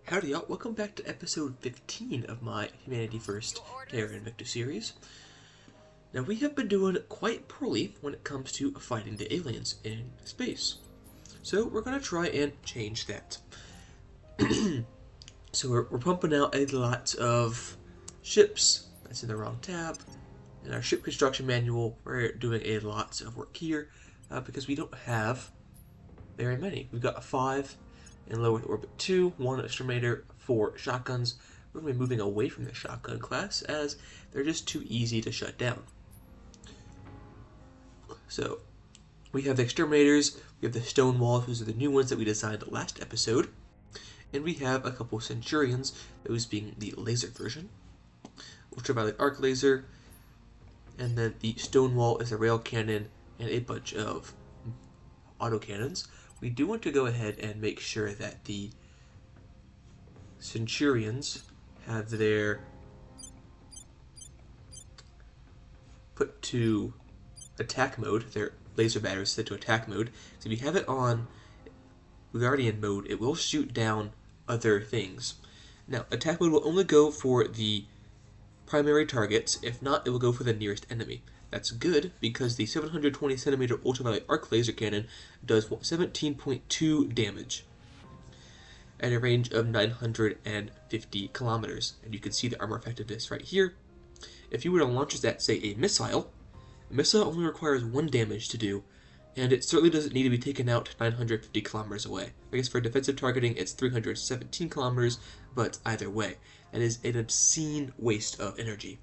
Howdy y'all, welcome back to episode 15 of my Humanity First Terra Invicta series. Now we have been doing quite poorly when it comes to fighting the aliens in space. So we're going to try and change that. So we're pumping out a lot of ships. That's in the wrong tab. In our ship construction manual, we're doing a lot of work here because we don't have very many. We've got 5 in low Earth orbit 2, 1 exterminator, 4 shotguns. We're going to be moving away from the shotgun class as they're just too easy to shut down. So we have the exterminators, we have the stone walls, those are the new ones that we designed last episode, and we have a couple centurions, those being the laser version, ultraviolet arc laser, and then the stone wall is a rail cannon and a bunch of autocannons. We do want to go ahead and make sure that the centurions have their put to attack mode, their laser batteries set to attack mode. So if you have it on Guardian mode, it will shoot down other things. Now, attack mode will only go for the primary targets. If not, it will go for the nearest enemy. That's good because the 720 centimeter ultraviolet arc laser cannon does 17.2 damage at a range of 950 kilometers. And you can see the armor effectiveness right here. If you were to launch that, say, a missile only requires 1 damage to do, and it certainly doesn't need to be taken out 950 kilometers away. I guess for defensive targeting, it's 317 kilometers, but either way, that is an obscene waste of energy.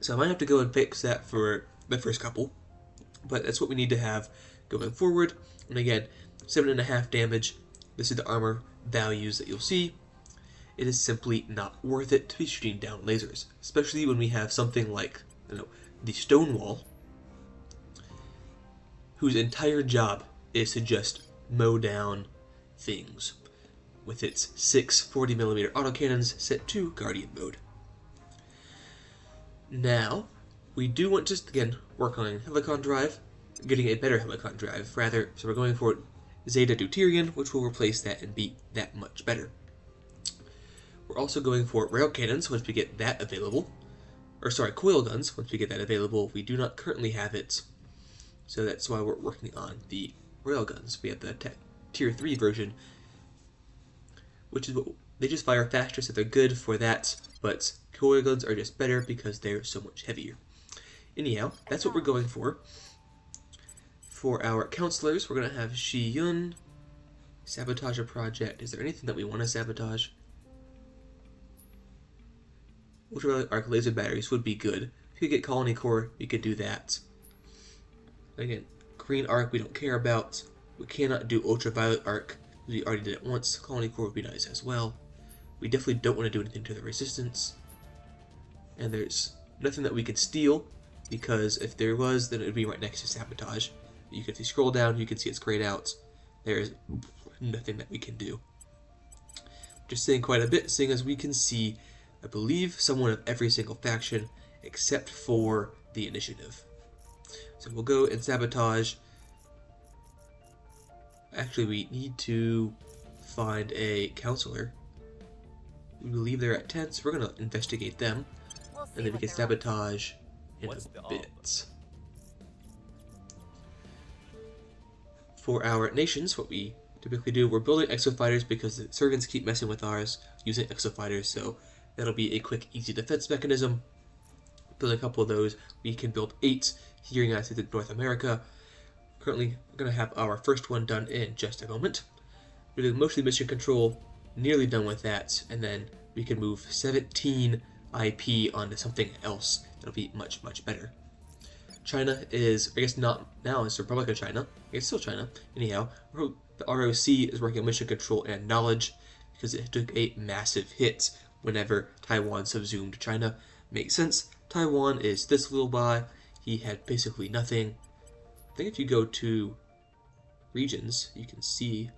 So I might have to go and fix that for the first couple, but that's what we need to have going forward. And again, 7.5 damage. This is the armor values that you'll see. It is simply not worth it to be shooting down lasers, especially when we have something like, the stone wall, whose entire job is to just mow down things with its 6 40mm autocannons set to Guardian mode. Now, we do want to, again, work on Helicon Drive, getting a better Helicon Drive, rather, so we're going for Zeta Deuterium, which will replace that and be that much better. We're also going for rail cannons once we get that available, coil guns once we get that available. We do not currently have it, so that's why we're working on the rail guns. We have the Tier 3 version, which is what they just fire faster, so they're good for that, but coil guns are just better because they're so much heavier. Anyhow, that's what we're going for. For our counselors, we're going to have Shi Yun sabotage a project. Is there anything that we want to sabotage? Ultraviolet arc laser batteries would be good. If you could get colony core, you could do that. Again, green arc we don't care about. We cannot do ultraviolet arc. We already did it once. Colony core would be nice as well. We definitely don't want to do anything to the resistance. And there's nothing that we can steal, because if there was, then it would be right next to sabotage. If you scroll down, you can see it's grayed out. There's nothing that we can do. Just saying quite a bit, seeing as we can see, I believe, someone of every single faction except for the initiative. So we'll go and sabotage. Actually, we need to find a counselor. We believe they're at 10, so we're going to investigate them. And then we can sabotage in a bit. For our nations, what we typically do, we're building exofighters because the servants keep messing with ours using exofighters, so that'll be a quick, easy defense mechanism. Build a couple of those. We can build 8 here in the United States and North America. Currently, we're going to have our first one done in just a moment. We're doing mostly mission control, nearly done with that, and then we can move 17 IP onto something else. That'll be much, much better. China is, I guess not now, it's the Republic of China. I guess still China. Anyhow, the ROC is working on mission control and knowledge because it took a massive hit whenever Taiwan subsumed China. Makes sense. Taiwan is this little guy. He had basically nothing. I think if you go to regions, you can see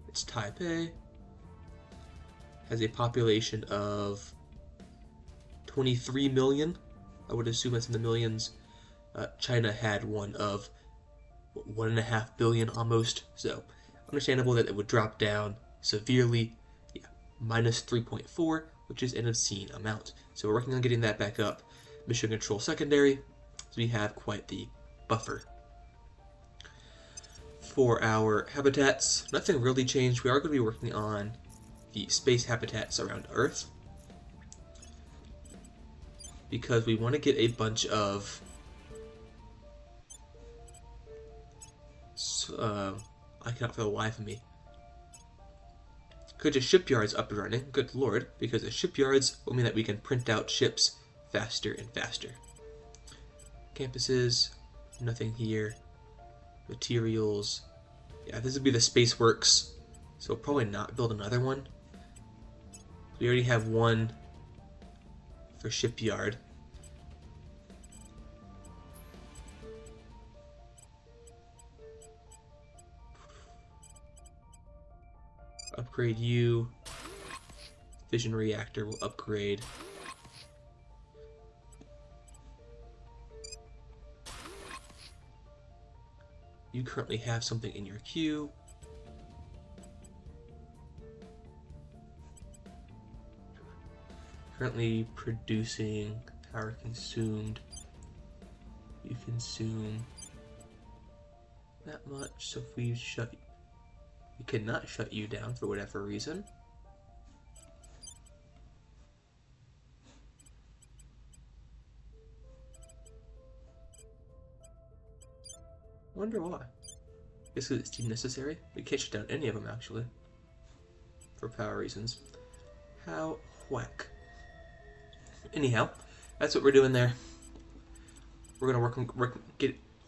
it's Taipei. Has a population of 23 million. I would assume that's in the millions. China had one of 1.5 billion almost, so understandable that it would drop down severely. Yeah, minus 3.4, which is an obscene amount. So we're working on getting that back up. Mission control secondary, so we have quite the buffer. For our habitats, nothing really changed. We are going to be working on the space habitats around Earth, because we want to get a bunch of I cannot for the life of me. Could the shipyards up and running? Good lord, because the shipyards will mean that we can print out ships faster and faster. Campuses, nothing here. Materials. Yeah, this would be the space works, so we'll probably not build another one. We already have one for shipyard. Upgrade you. Fission reactor will upgrade. You currently have something in your queue. Currently producing power consumed. You consume that much, so if we shut, we cannot shut you down for whatever reason. I wonder why. Guess because it's deemed necessary. We can't shut down any of them actually, for power reasons. How whack. Anyhow, that's what we're doing there. We're gonna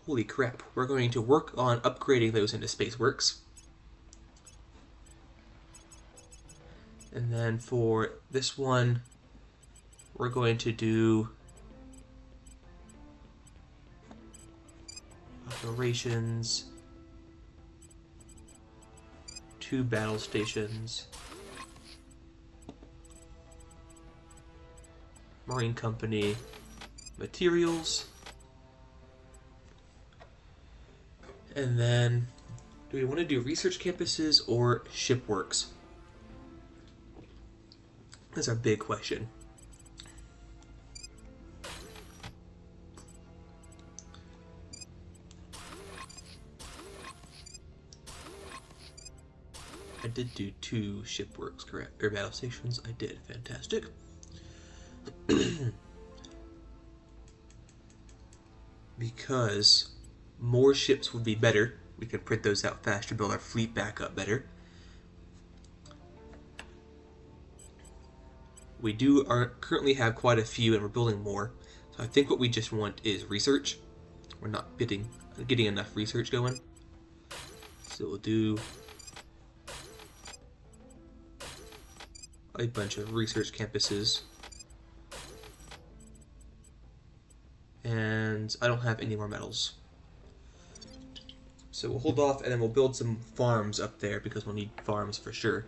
holy crap. We're going to work on upgrading those into Spaceworks. And then for this one, we're going to do operations, 2 battle stations, Marine Company, materials, and then do we want to do research campuses or shipworks? That's our big question. I did do 2 shipworks, correct? Or battle stations. I did. Fantastic. Because more ships would be better. We can print those out faster, build our fleet back up better. We currently have quite a few, and we're building more. So I think what we just want is research. We're not getting enough research going. So we'll do a bunch of research campuses. And I don't have any more metals. So we'll hold off, and then we'll build some farms up there, because we'll need farms for sure.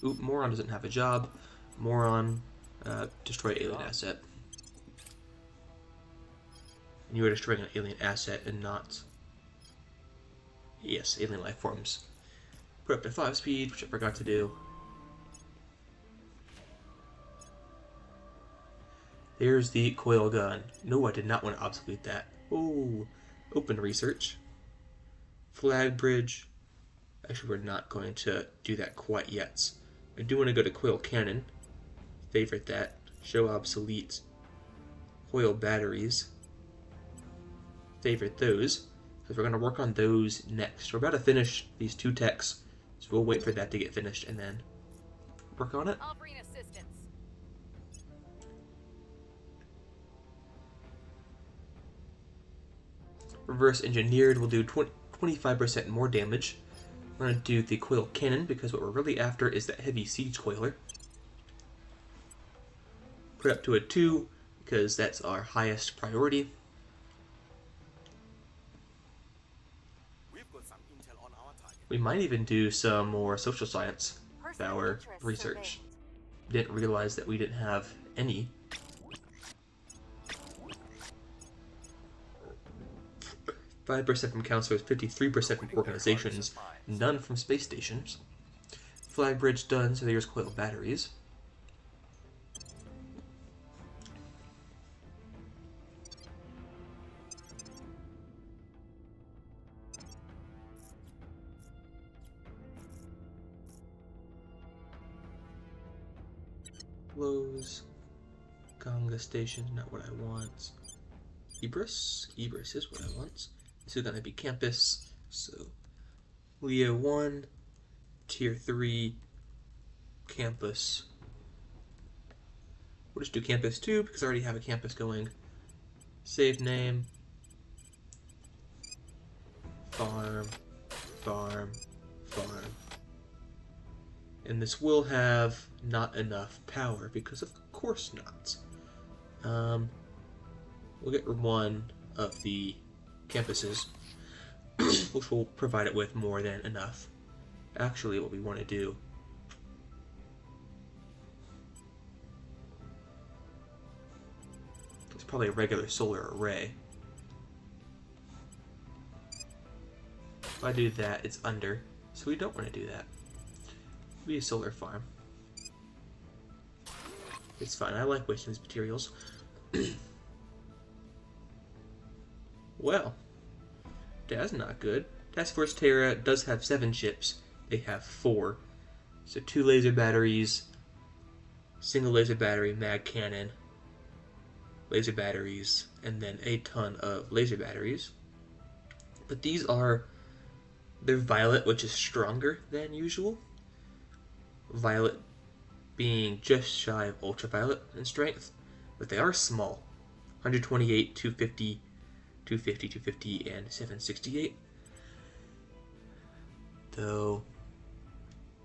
Oop, Moron doesn't have a job. Moron, destroy alien asset. And you are destroying an alien asset and not... Yes, alien life forms. Put up to 5 speed, which I forgot to do. There's the coil gun. No, I did not want to obsolete that. Oh, open research. Flag bridge. Actually, we're not going to do that quite yet. I do want to go to coil cannon. Favorite that. Show obsolete. Coil batteries. Favorite those. Because we're going to work on those next. We're about to finish these 2 techs. So we'll wait for that to get finished and then work on it. I'll bring assistance. Reverse engineered will do 25% more damage. We're going to do the coil cannon because what we're really after is that heavy siege coiler. Put up to a 2 because that's our highest priority. We've got some intel on our target. We might even do some more social science with our research. Didn't realize that we didn't have any. 5% from counselors, 53% from organizations, none from space stations. Flag bridge done, so there's coil batteries. Lowe's, Ganga Station, not what I want. Ibris is what I want. This is gonna be campus, so Leo 1, Tier 3, campus. We'll just do campus 2 because I already have a campus going. Save name, farm, farm, farm. And this will have not enough power because of course not. We'll get one of the campuses, which will provide it with more than enough. Actually, what we want to do is probably a regular solar array. If I do that, it's under, so we don't want to do that. Be a solar farm. It's fine, I like wasting these materials. Well, that's not good. Task Force Terra does have 7 ships. They have 4. So 2 laser batteries, single laser battery, mag cannon, laser batteries, and then a ton of laser batteries. But these are, they're violet, which is stronger than usual. Violet being just shy of ultraviolet in strength, but they are small. 128, 250, 250, 250, and 768. Though,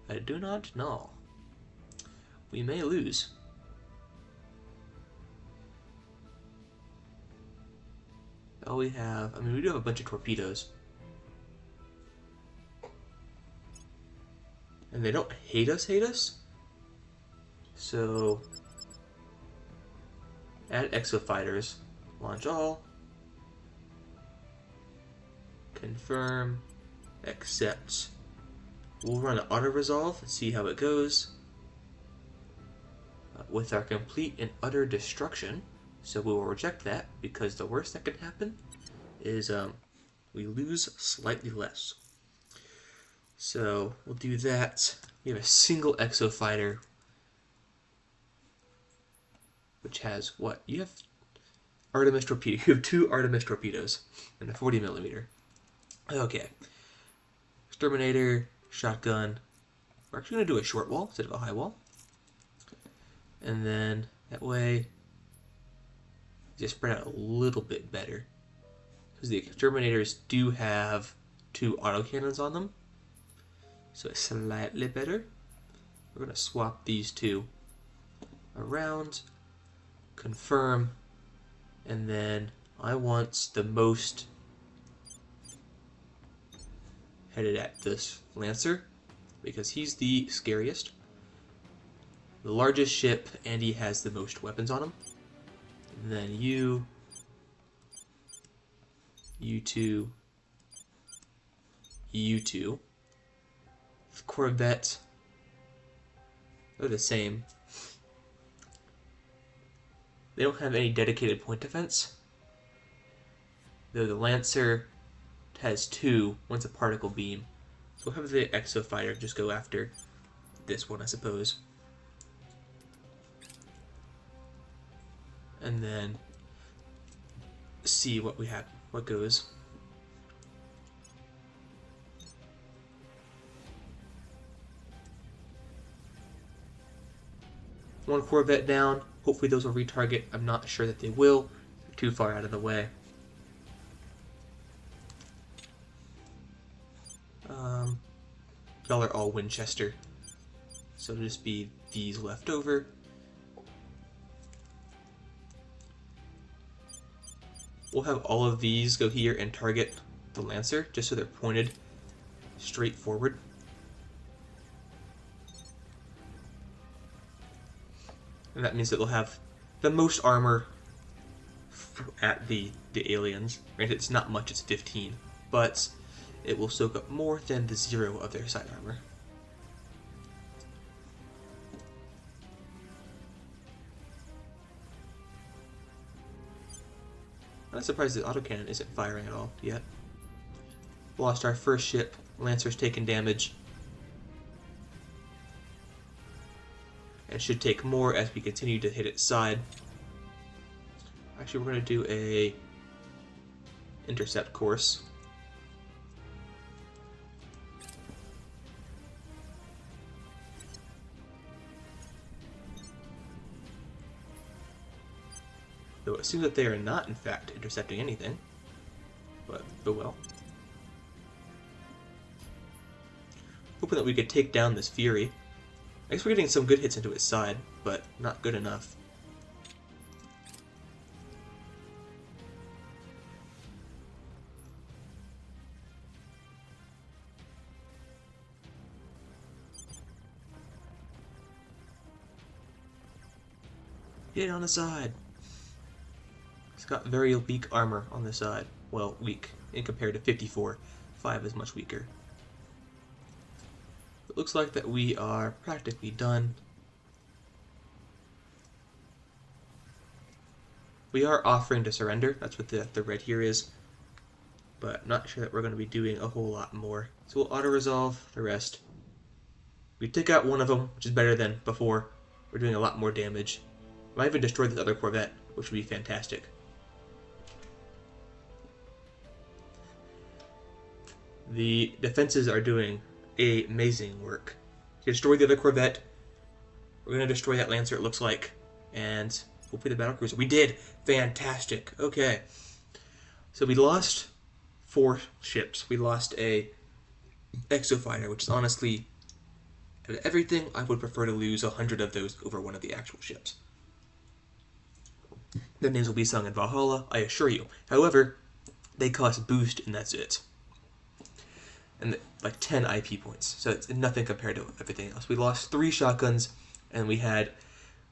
I do not know. We may lose. All we have, I mean, we do have a bunch of torpedoes. And they don't hate us. So, add exofighters, launch all, confirm, accept. We'll run an auto-resolve and see how it goes. With our complete and utter destruction, so we will reject that because the worst that can happen is we lose slightly less. So we'll do that. We have a single exofighter, which has what? You have Artemis torpedo. You have 2 Artemis torpedoes and a 40mm. Okay. Exterminator, shotgun. We're actually going to do a short wall instead of a high wall. And then that way, just spread out a little bit better. Because the exterminators do have 2 autocannons on them. So it's slightly better. We're going to swap these 2 around, confirm, and then I want the most headed at this Lancer because he's the scariest. The largest ship, and he has the most weapons on him. And then you 2, you 2. Corvette, they're the same. They don't have any dedicated point defense. Though the Lancer has 2, one's a particle beam. So we'll have the exofighter just go after this one, I suppose. And then see what we have, what goes. One Corvette down. Hopefully those will retarget. I'm not sure that they will. They're too far out of the way. Y'all are all Winchester. So it'll just be these left over. We'll have all of these go here and target the Lancer, just so they're pointed straight forward. And that means that they'll have the most armor at the aliens. Granted, it's not much, it's 15, but it will soak up more than the 0 of their side armor. I'm not surprised the autocannon isn't firing at all yet. Lost our first ship. Lancer's taken damage. And should take more as we continue to hit its side. Actually, we're going to do a intercept course. Though it seems that they are not, in fact, intercepting anything. But well. Hoping that we could take down this Fury. I guess we're getting some good hits into its side, but not good enough. Hit on the side! It's got very weak armor on the side. Well, weak in compared to 54. 5 is much weaker. It looks like that we are practically done. We are offering to surrender. That's what the red here is. But I'm not sure that we're going to be doing a whole lot more. So we'll auto-resolve the rest. We took out one of them, which is better than before. We're doing a lot more damage. Might even destroy this other Corvette, which would be fantastic. The defenses are doing amazing work. To destroy the other Corvette, we're going to destroy that Lancer, it looks like, and hopefully the battlecruiser. We did! Fantastic! Okay. So we lost 4 ships. We lost a Exofighter, which is honestly, out of everything, I would prefer to lose 100 of those over one of the actual ships. Their names will be sung in Valhalla, I assure you. However, they cost boost, and that's it. And like 10 IP points, so it's nothing compared to everything else. We lost 3 shotguns, and we had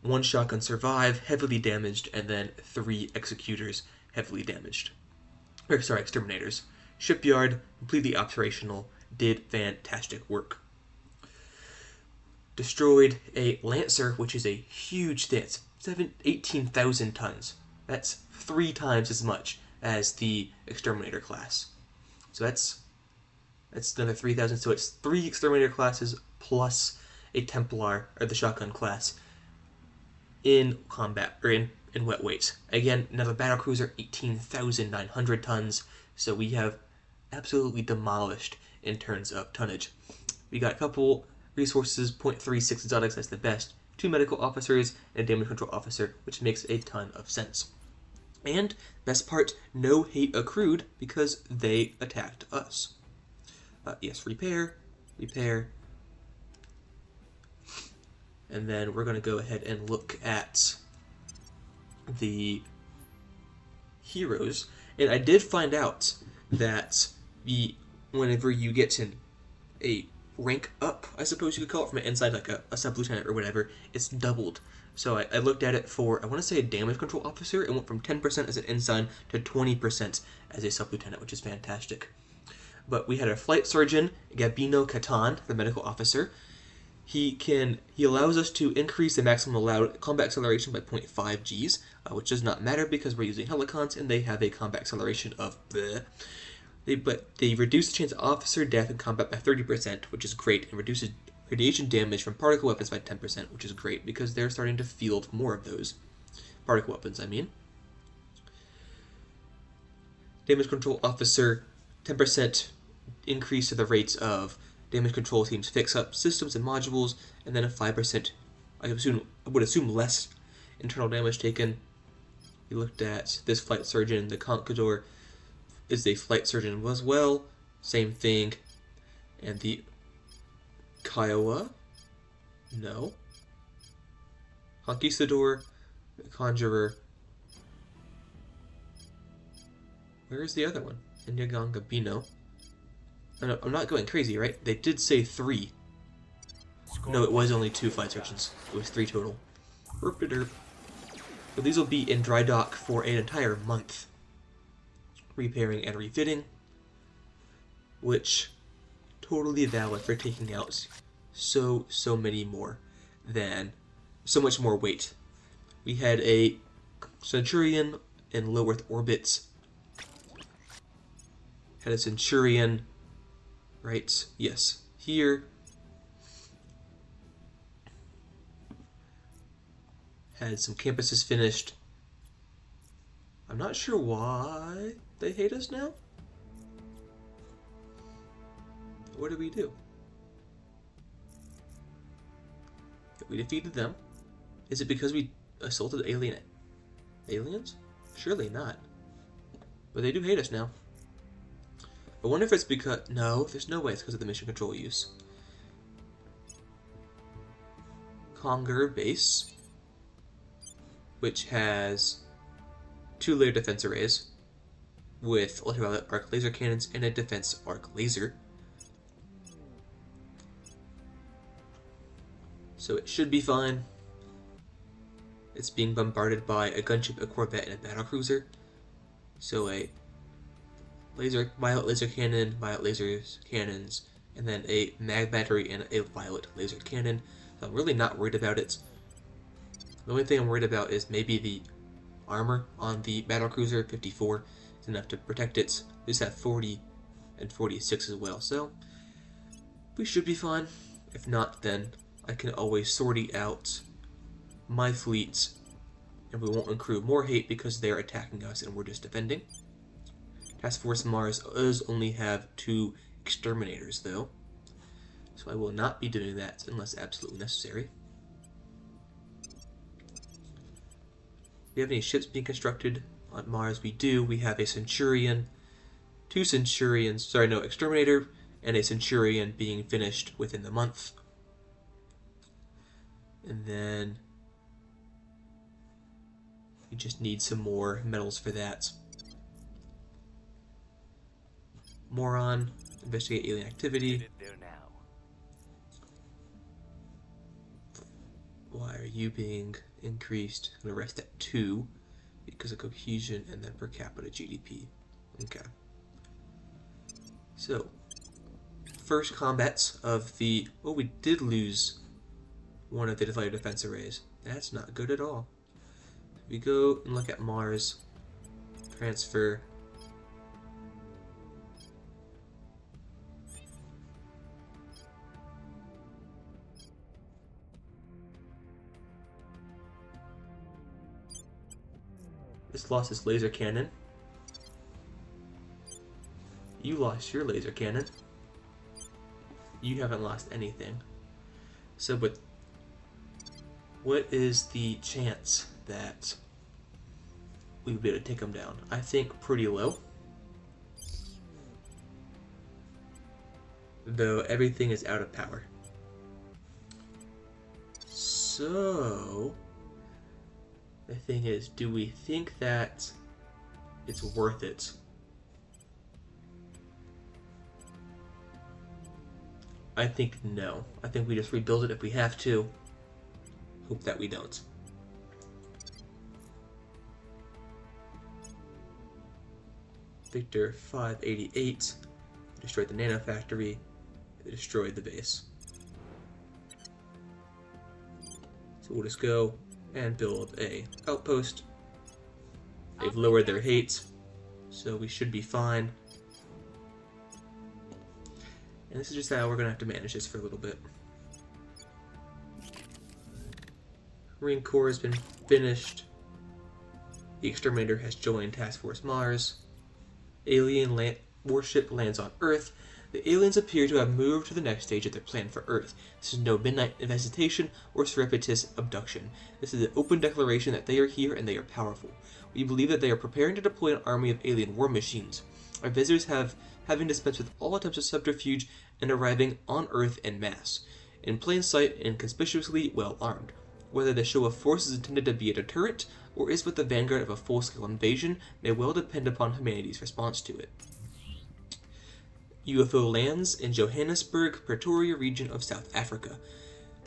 1 shotgun survive, heavily damaged, and then 3 executors heavily damaged. Or sorry, exterminators. Shipyard, completely operational, did fantastic work. Destroyed a Lancer, which is a huge thing. It's 18,000 tons. That's 3 times as much as the Exterminator class. So that's another 3,000. So it's 3 Exterminator classes plus a Templar, or the shotgun class, in combat, or in wet weights. Again, another battlecruiser, 18,900 tons. So we have absolutely demolished in terms of tonnage. We got a couple resources, 0.36 exotics, that's the best. 2 medical officers and a damage control officer, which makes a ton of sense. And, best part, no hate accrued because they attacked us. Yes, repair. And then we're going to go ahead and look at the heroes. And I did find out that whenever you get to a rank up, I suppose you could call it, from an inside, like a sub-lieutenant or whatever, it's doubled. So I looked at it for, I want to say, a damage control officer. It went from 10% as an ensign to 20% as a sub-lieutenant, which is fantastic. But we had a flight surgeon, Gabino Catan, the medical officer. He allows us to increase the maximum allowed combat acceleration by 0.5 Gs, which does not matter because we're using helicons and they have a combat acceleration of bleh. But they reduce the chance of officer death in combat by 30%, which is great, and reduces radiation damage from particle weapons by 10%, which is great because they're starting to field more of those. Particle weapons, I mean. Damage control officer, 10% increase to the rates of damage control teams fix-up systems and modules, and then a 5%, I would assume less internal damage taken. We looked at this flight surgeon, the Conquistador is a flight surgeon as well, same thing. And the Kiowa, no. Conquistador, the Conjurer. Where is the other one? Inyagang Gabino. I'm not going crazy, right? They did say 3. No, it was only 2 flight surgeons. It was 3 total. Derp-a-derp. So these will be in dry dock for an entire month, repairing and refitting, which totally valid for taking out so many more than so much more weight. We had a Centurion in low Earth orbits. Had a Centurion, right? Yes, here. Had some campuses finished. I'm not sure why they hate us now. What did we do? We defeated them. Is it because we assaulted aliens? Surely not. But they do hate us now. I wonder if it's because... No, there's no way it's because of the mission control use. Conger base, which has 2 layer defense arrays with ultraviolet arc laser cannons and a defense arc laser. So it should be fine. It's being bombarded by a gunship, a corvette, and a battlecruiser. So a violet laser cannon, violet laser cannons, and then a mag battery and a violet laser cannon. So I'm really not worried about it. The only thing I'm worried about is maybe the armor on the battlecruiser. 54 is enough to protect it. These have 40 and 46 as well, so we should be fine. If not, then I can always sortie out my fleets, and we won't accrue more hate because they're attacking us and we're just defending. Task Force Mars does only have 2 exterminators, though, so I will not be doing that unless absolutely necessary. Do we have any ships being constructed on Mars? We do. We have a Centurion, 2 Centurions, sorry, no, Exterminator, and a Centurion being finished within the month. And then we just need some more metals for that. Moron, investigate alien activity. Why are you being increased? I'm gonna rest at 2 because of cohesion and then per capita GDP. Okay. So, first combats of the... Oh, we did lose one of the divided defense arrays. That's not good at all. We go and look at Mars. Transfer. This lost its laser cannon. You lost your laser cannon. You haven't lost anything. So, but what is the chance that we would be able to take them down? I think pretty low. Though everything is out of power. So, the thing is, do we think that it's worth it? I think no. I think we just rebuild it if we have to. Hope that we don't. Victor 588 destroyed the nano factory. They destroyed the base. So we'll just go and build a outpost. They've lowered their hate, so we should be fine. And this is just how we're going to have to manage this for a little bit. Marine Corps has been finished. The Exterminator has joined Task Force Mars. Alien warship lands on Earth. The aliens appear to have moved to the next stage of their plan for Earth. This is no midnight visitation or surreptitious abduction. This is an open declaration that they are here and they are powerful. We believe that they are preparing to deploy an army of alien war machines. Our visitors having dispensed with all attempts of subterfuge and arriving on Earth en masse, in plain sight and conspicuously well armed. Whether the show of force is intended to be a deterrent or is but the vanguard of a full-scale invasion may well depend upon humanity's response to it. UFO lands in Johannesburg, Pretoria region of South Africa.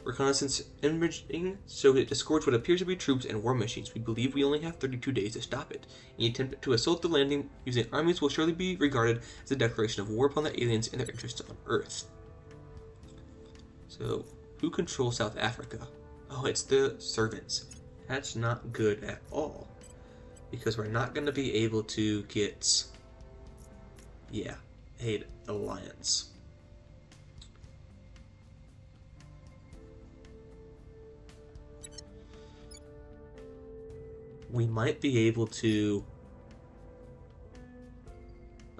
reconnaissance imaging so it discords what appears to be troops and war machines. We believe we only have 32 days to stop it. Any attempt to assault the landing using armies will surely be regarded as a declaration of war upon the aliens and their interests on Earth. So, who controls South Africa? Oh, it's the servants. That's not good at all. Because we're not going to be able to get... yeah, an alliance. We might be able to...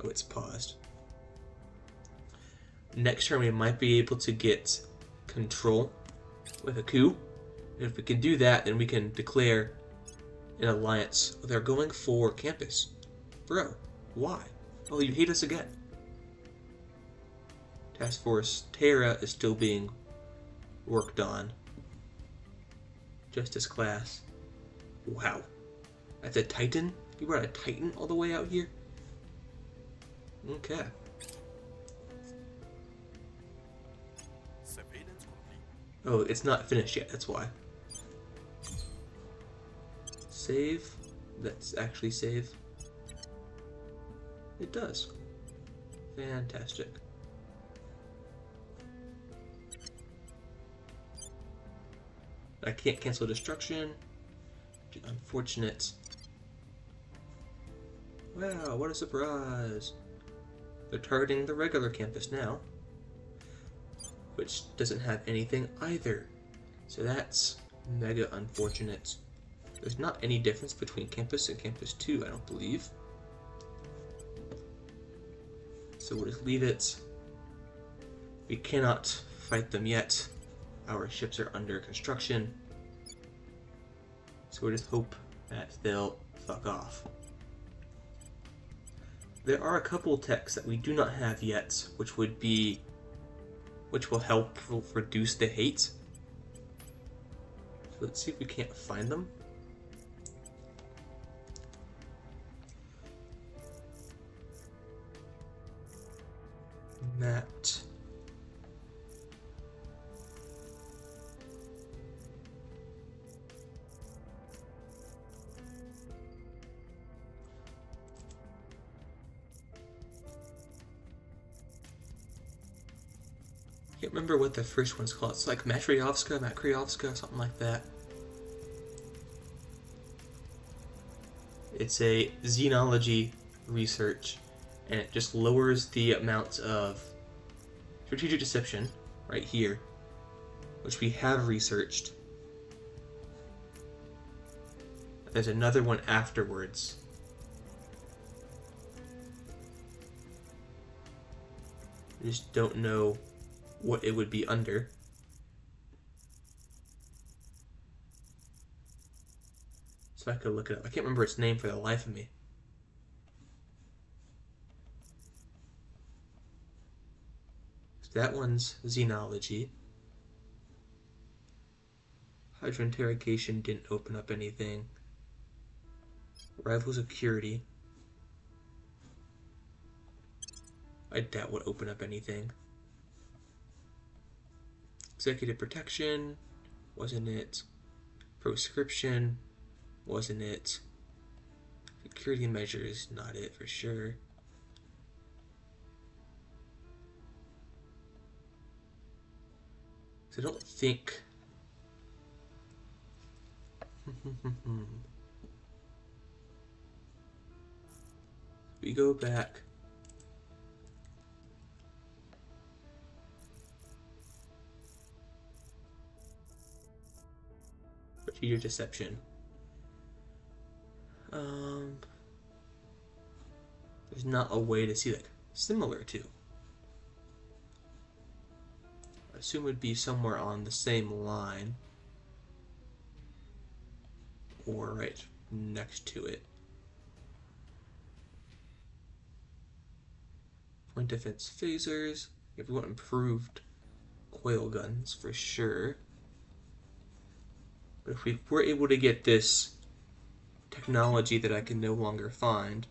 oh, it's paused. Next turn we might be able to get control with a coup. And if we can do that, then we can declare an alliance. They're going for campus. Bro, why? Oh, you hate us again. Task Force Terra is still being worked on. Justice class. Wow. That's a Titan? You brought a Titan all the way out here? Okay. Surveillance complete. Oh, it's not finished yet, that's why. Save. Let's actually save. It does. Fantastic. I can't cancel destruction. Unfortunate. Wow, what a surprise. They're targeting the regular campus now, which doesn't have anything either. So that's mega unfortunate. There's not any difference between campus and campus 2, I don't believe. So we'll just leave it. We cannot fight them yet. Our ships are under construction. So we'll just hope that they'll fuck off. There are a couple techs that we do not have yet, which will help reduce the hate. So let's see if we can't find them. Mapped. I can't remember what the first one's called. It's like Makryovska, something like that. It's a xenology research, and it just lowers the amount of strategic deception right here, which we have researched. There's another one afterwards. I just don't know what it would be under. So I could look it up. I can't remember its name for the life of me. So that one's xenology. Hydra interrogation didn't open up anything. Rival security. I doubt would open up anything. Executive protection, wasn't it? Proscription, wasn't it? Security measures, not it for sure. So I don't think... we go back. Strategic deception. There's not a way to see like similar to. I assume it would be somewhere on the same line or right next to it. Point defense phasers. If we want improved coilguns for sure. But if we were able to get this technology that I can no longer find,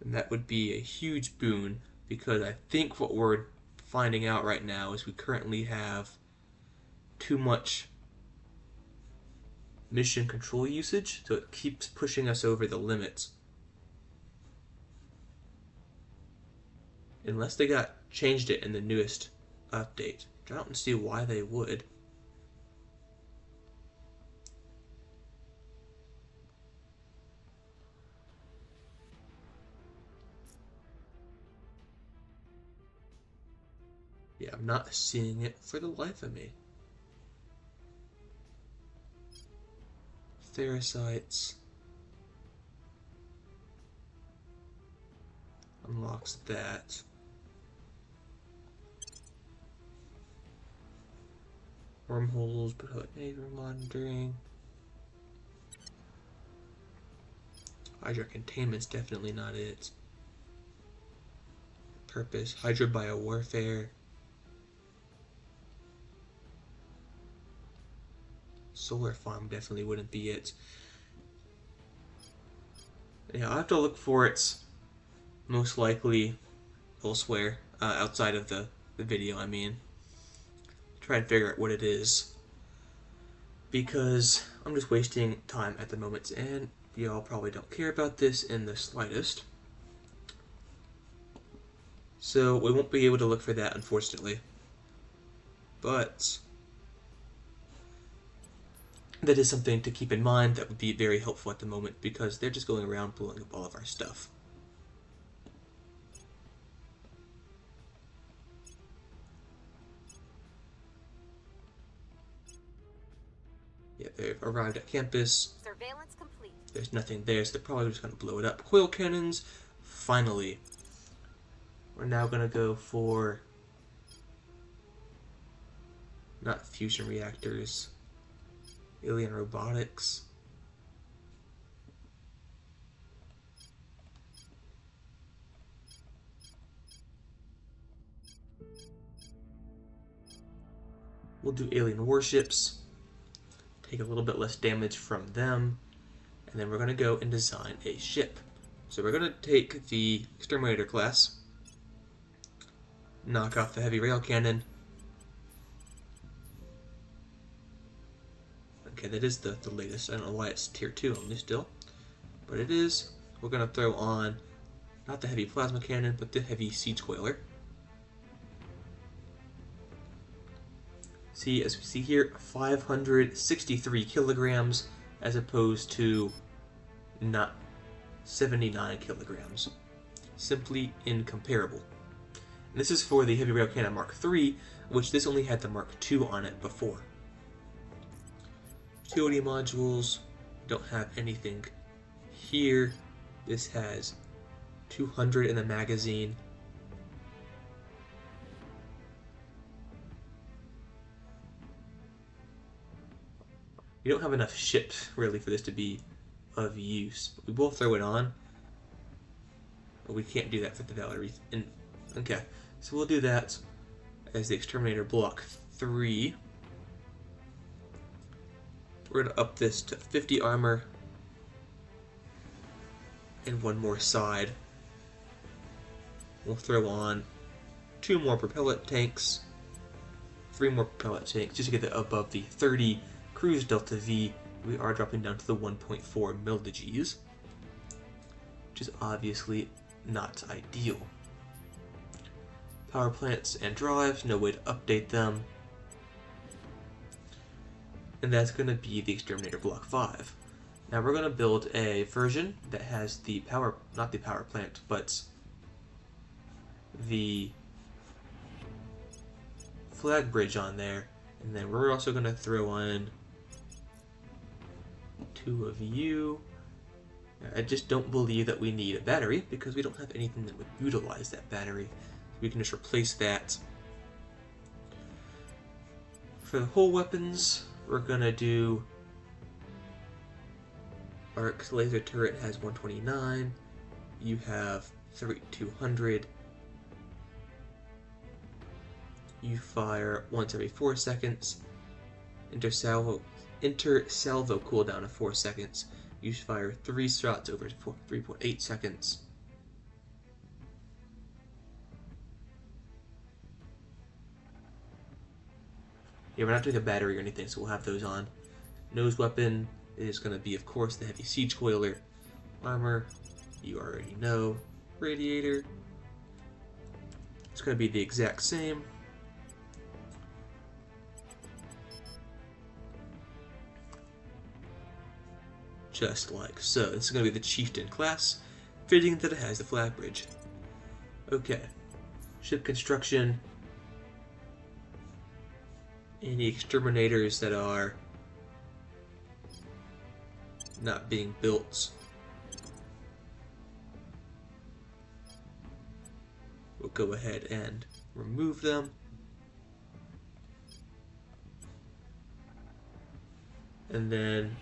then that would be a huge boon, because I think what we're finding out right now is we currently have too much mission control usage, so it keeps pushing us over the limits. Unless they changed it in the newest update, which I don't see why they would. Yeah, I'm not seeing it for the life of me. Therasites. Unlocks that. Wormholes, but neighbor monitoring. Hydra containment's definitely not it. Purpose, Hydra biowarfare. Solar farm definitely wouldn't be it. Yeah, I'll have to look for it most likely elsewhere, outside of the video, I mean. Try and figure out what it is. Because I'm just wasting time at the moment, and y'all probably don't care about this in the slightest. So we won't be able to look for that, unfortunately. But that is something to keep in mind that would be very helpful at the moment, because they're just going around blowing up all of our stuff. Yeah, they've arrived at campus. Surveillance complete. There's nothing there, so they're probably just going to blow it up. Coil cannons, finally. We're now going to go for not fusion reactors, alien robotics. We'll do alien warships, take a little bit less damage from them, and then we're going to go and design a ship. So we're going to take the exterminator class, knock off the heavy rail cannon. Okay, that is the latest. I don't know why it's tier 2 only still, but it is. We're going to throw on not the heavy plasma cannon, but the heavy siege coiler. See, as we see here, 563 kilograms as opposed to not 79 kilograms. Simply incomparable. And this is for the heavy rail cannon Mark III, which this only had the Mark II on it before. Utility modules don't have anything here. This has 200 in the magazine. We don't have enough ships, really, for this to be of use. But we will throw it on. But we can't do that for the Valerie. Okay, so we'll do that as the Exterminator Block 3. We're going to up this to 50 armor. And one more side. We'll throw on 2 more propellant tanks. 3 more propellant tanks, just to get it above the 30 cruise delta V. We are dropping down to the 1.4 mildigs, which is obviously not ideal. Power plants and drives, no way to update them. And that's going to be the Exterminator Block 5. Now we're going to build a version that has the power, not the power plant, but the flag bridge on there. And then we're also going to throw on 2 of you. I just don't believe that we need a battery, because we don't have anything that would utilize that battery. We can just replace that. For the whole weapons, we're going to do Arc's laser turret has 129. You have 3200. You fire once every 4 seconds. Inter-salvo cooldown of 4 seconds. You fire 3 shots over 3.8 seconds. Yeah, we're not doing a battery or anything, so we'll have those on. Nose weapon is going to be, of course, the heavy siege coiler. Armor, you already know. Radiator, it's going to be the exact same. Just like so. This is going to be the Chieftain class, fitting that it has the flag bridge. Okay. Ship construction. Any exterminators that are not being built, we'll go ahead and remove them. And then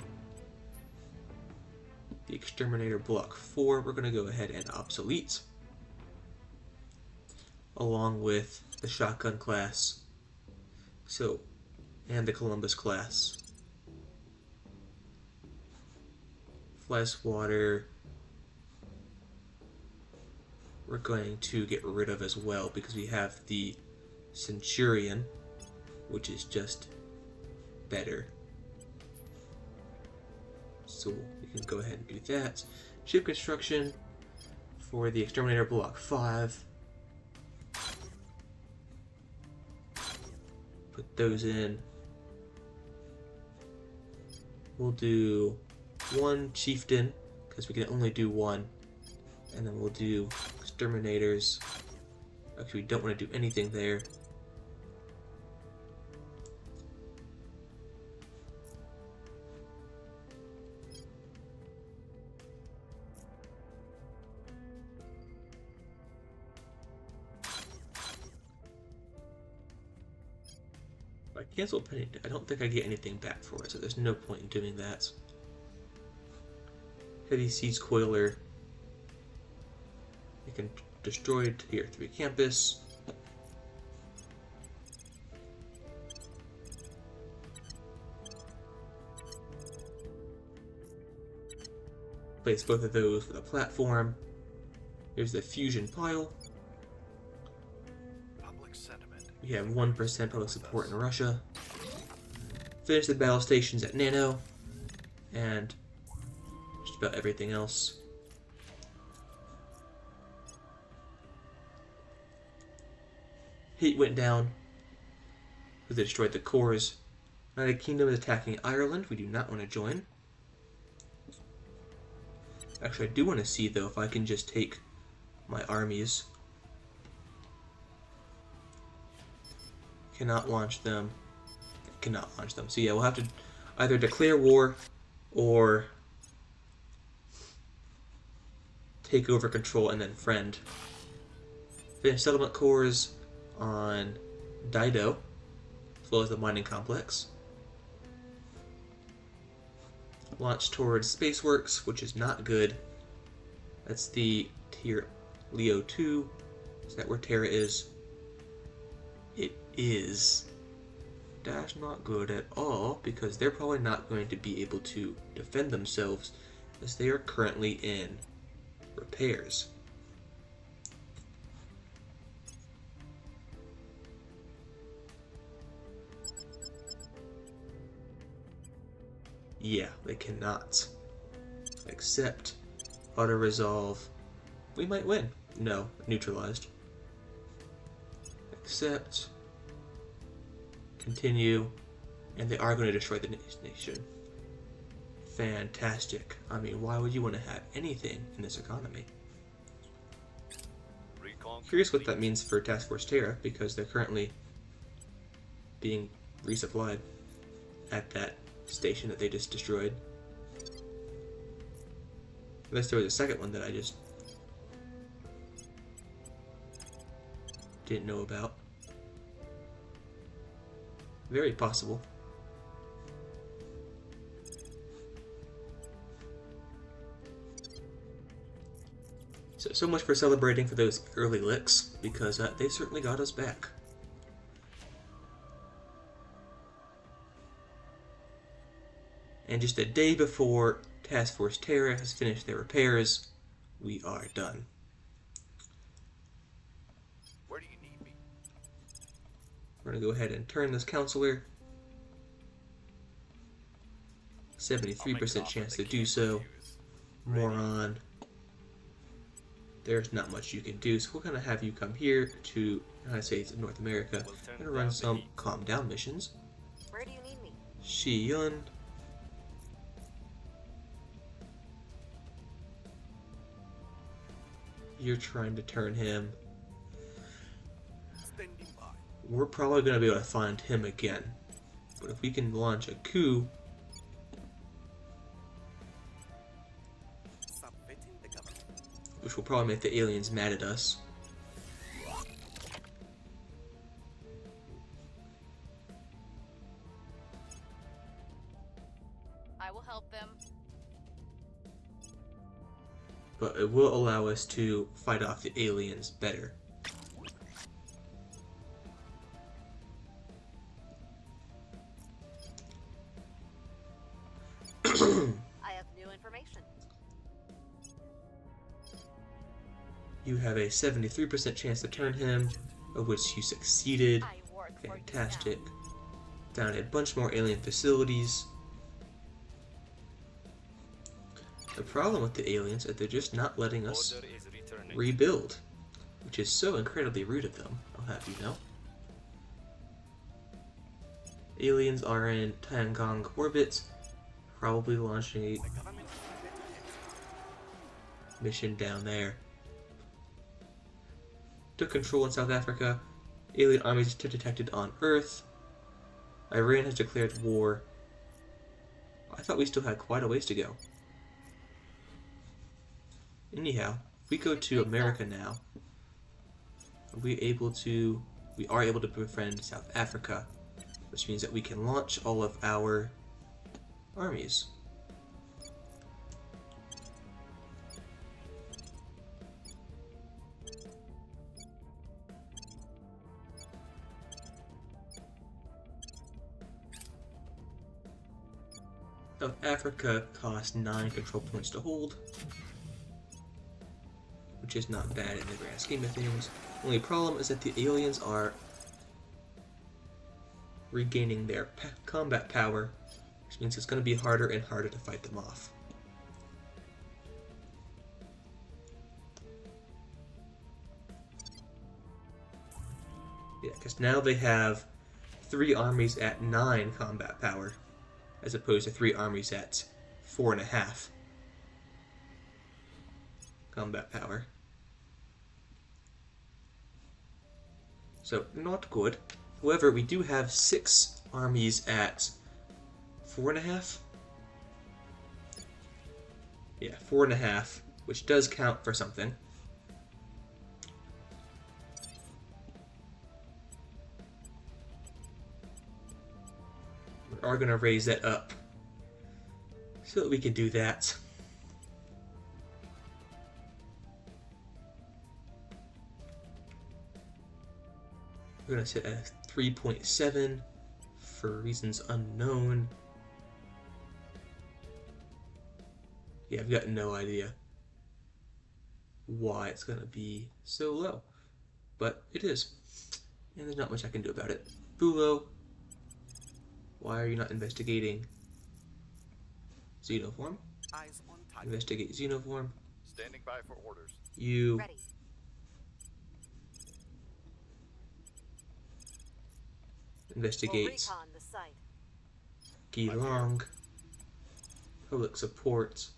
the exterminator block 4 we're going to go ahead and obsolete, along with the shotgun class, so, and the Columbus class. Flash water we're going to get rid of as well, because we have the Centurion, which is just better. So we can go ahead and do that. Ship construction for the exterminator block 5. Put those in. We'll do 1 chieftain, because we can only do 1. And then we'll do exterminators. Actually, we don't want to do anything there. If I cancel penny, I don't think I get anything back for it, so there's no point in doing that. Heavy siege coiler. You can destroy Tier 3 campus. Place both of those with a platform. Here's the fusion pile. Public sentiment. We have 1% public support in Russia. Finish the battle stations at Nano. And just about everything else. Heat went down because they destroyed the cores. United Kingdom is attacking Ireland. We do not want to join. Actually, I do want to see, though, if I can just take my armies. Cannot launch them. Cannot launch them. So yeah, we'll have to either declare war or take over control and then friend. Finish settlement cores on Dido, as well as the mining complex. Launch towards Spaceworks, which is not good. That's the tier Leo 2. Is that where Terra is? It is. That's not good at all, because they're probably not going to be able to defend themselves, as they are currently in repairs. Yeah, they cannot. Accept. Auto-resolve. We might win. No, neutralized. Accept. Continue. And they are going to destroy the nation. Fantastic. I mean, why would you want to have anything in this economy? Curious what that means for Task Force Terra, because they're currently being resupplied at that station that they just destroyed. Unless there was a second one that I just didn't know about. Very possible. So much for celebrating for those early licks, because they certainly got us back. And just a day before Task Force Terra has finished their repairs, we are done. Where do you need me? We're going to go ahead and turn this counselor 73% chance to do so. Moron. There's not much you can do, so we're going to have you come here to the United States and North America and run some calm down missions. Where do you need me? Shiyun. You're trying to turn him. Standing by. We're probably going to be able to find him again. But if we can launch a coup, Submitting the government. which will probably make the aliens mad at us. I will help them. But it will allow us to fight off the aliens better. I have new information. You have a 73% chance to turn him, of which you succeeded. I work for you Fantastic. now. Found a bunch more alien facilities. The problem with the aliens is they're just not letting us Order is returning. rebuild, which is so incredibly rude of them, I'll have you know. Aliens are in Tiangong orbit, probably launching a The government is ready to execute. mission down there. Took control in South Africa. Alien armies detected on Earth. Iran has declared war. I thought we still had quite a ways to go. Anyhow, if we go to America now, we are able to befriend South Africa, which means that we can launch all of our armies. South Africa costs 9 control points to hold, which is not bad in the grand scheme of things. Only problem is that the aliens are regaining their combat power, which means it's going to be harder and harder to fight them off. Yeah, because now they have 3 armies at 9 combat power, as opposed to 3 armies at 4.5 combat power. So, not good. However, we do have 6 armies at 4.5? Yeah, 4.5, which does count for something. We are going to raise that up so that we can do that. We're going to set at 3.7 for reasons unknown. Yeah, I've got no idea why it's going to be so low, but it is, and there's not much I can do about it. Bulo, why are you not investigating Xenoform? Eyes on target. Investigate Xenoform. Standing by for orders. You Ready. We'll investigate recon the site. Geelong. Public support.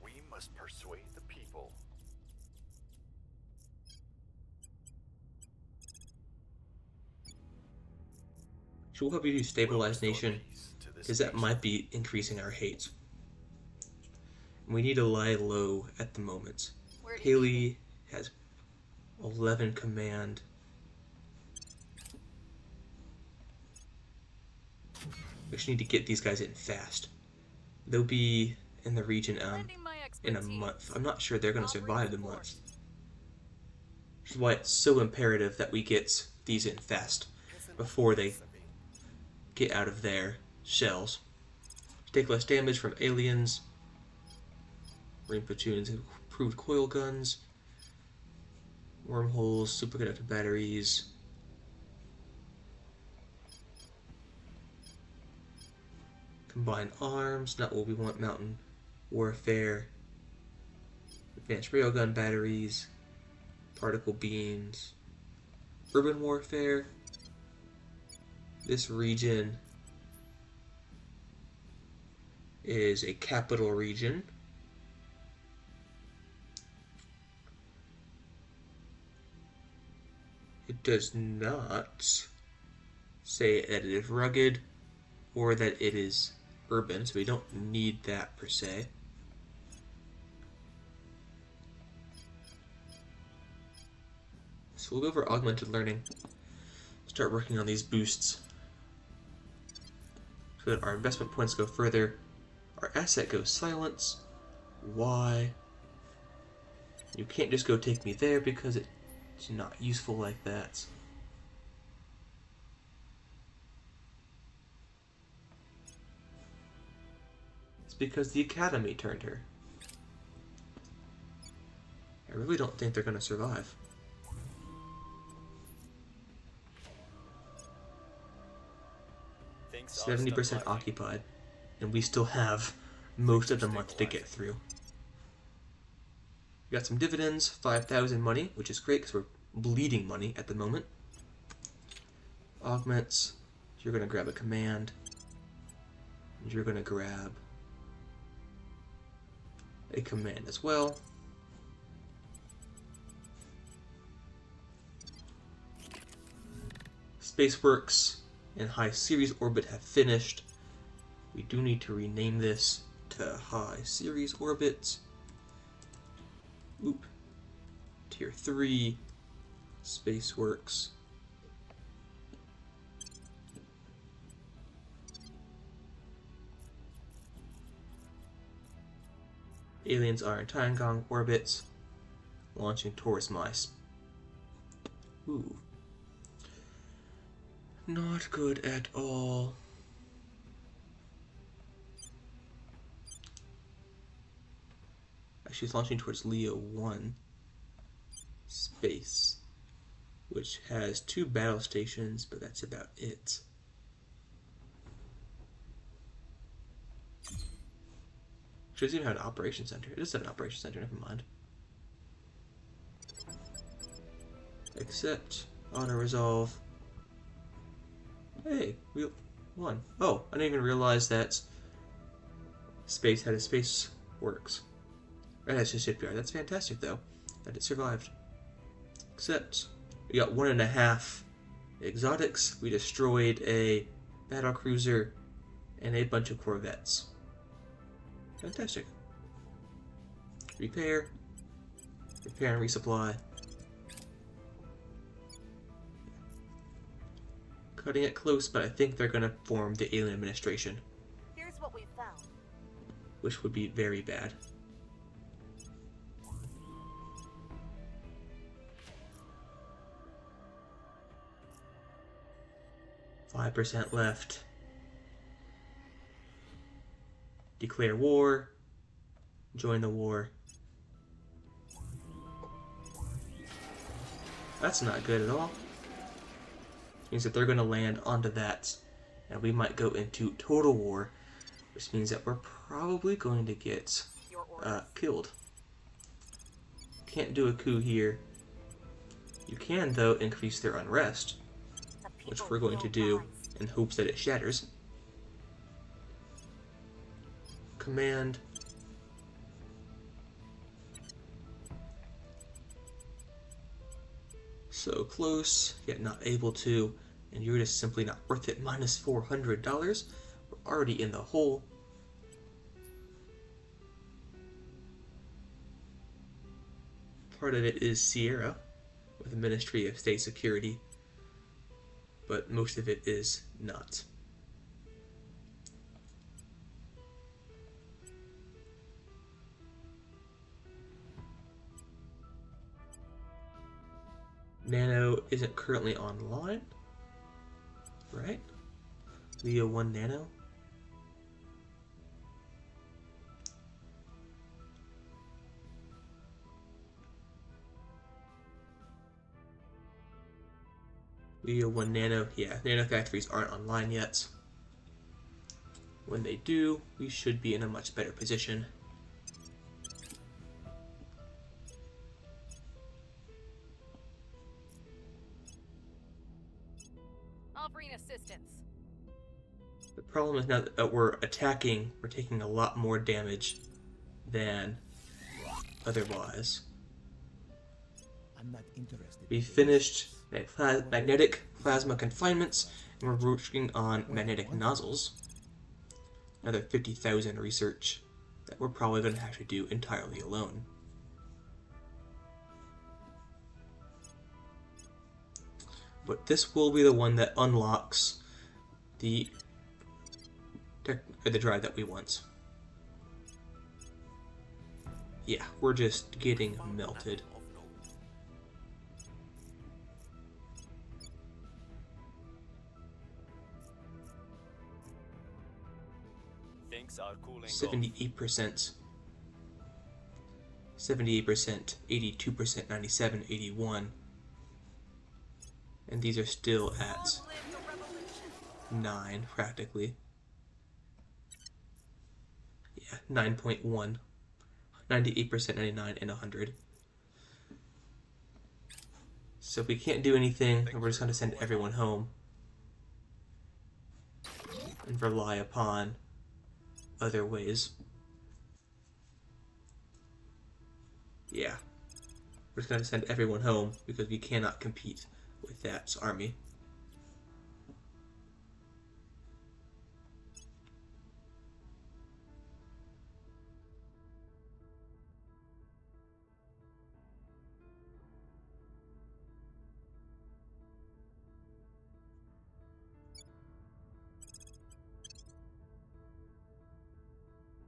We must persuade the people. So we'll help you to stabilize We'll restore nation, peace to this because that nation. might be increasing our hate. We need to lie low at the moment. Where do you need me? Haley has 11 command. We just need to get these guys in fast. They'll be in the region Lending my in a expertise. month. I'm not sure they're going to I'll survive the reinforce. month. Which is why it's so imperative that we get these in fast before they get out of their shells. Take less damage from aliens. Marine platoons, improved coil guns, wormholes, superconductor batteries. Combine arms, not what we want. Mountain warfare, advanced railgun batteries, particle beams, urban warfare. This region is a capital region. It does not say that it is rugged or that it is urban, so we don't need that per se. So we'll go over augmented learning. Start working on these boosts so that our investment points go further. Our asset goes silence. Why? You can't just go take me there because it's not useful like that. It's because the Academy turned her. I really don't think they're going to survive. 70% occupied, and we still have most of the month to get through. We got some dividends, 5,000 money, which is great because we're bleeding money at the moment. Augments, you're going to grab a command, and you're going to grab a command as well. Spaceworks and High Ceres Orbit have finished. We do need to rename this to High Ceres Orbit. Oop. Tier 3. Spaceworks. Aliens are in Tiangong orbits, launching towards my... Ooh. Not good at all. Actually, it's launching towards Leo 1 space, which has 2 battle stations, but that's about it. Actually, it doesn't even have an operation center. It does have an operation center, never mind. Accept, auto-resolve. Hey, we won. Oh, I didn't even realize that space had a space works. Right, that's just shipyard. That's fantastic, though, that it survived. Except we got 1.5 exotics. We destroyed a battle cruiser and a bunch of corvettes. Fantastic. Repair. Repair and resupply. Cutting it close, but I think they're going to form the alien administration. Here's what we found. Which would be very bad. %5 left. Declare war. Join the war. That's not good at all. Means that they're going to land onto that, and we might go into total war, which means that we're probably going to get killed. Can't do a coup here. You can, though, increase their unrest, which we're going to do in hopes that it shatters. Command. So close, yet not able to, and you're just simply not worth it. Minus $400. We're already in the hole. Part of it is Sierra, with the Ministry of State Security, but most of it is not. Nano isn't currently online, right? Leo 1 Nano. Leo 1 Nano, yeah, Nano factories aren't online yet. When they do, we should be in a much better position. Offering assistance. The problem is now that we're attacking, we're taking a lot more damage than otherwise. I'm not interested. We finished magnetic plasma confinements, and we're working on magnetic nozzles. Another 50,000 research that we're probably going to have to do entirely alone. But this will be the one that unlocks the drive that we want. Yeah, we're just getting melted. Of note. Things are cooling off. 78%. 78%, 82%, 97, 81. And these are still at Long live the revolution. 9, practically. Yeah, 9.1. 98%, 99, and 100. So if we can't do anything, then we're just going to send everyone home. And rely upon other ways. Yeah. We're just going to send everyone home because we cannot compete with that army.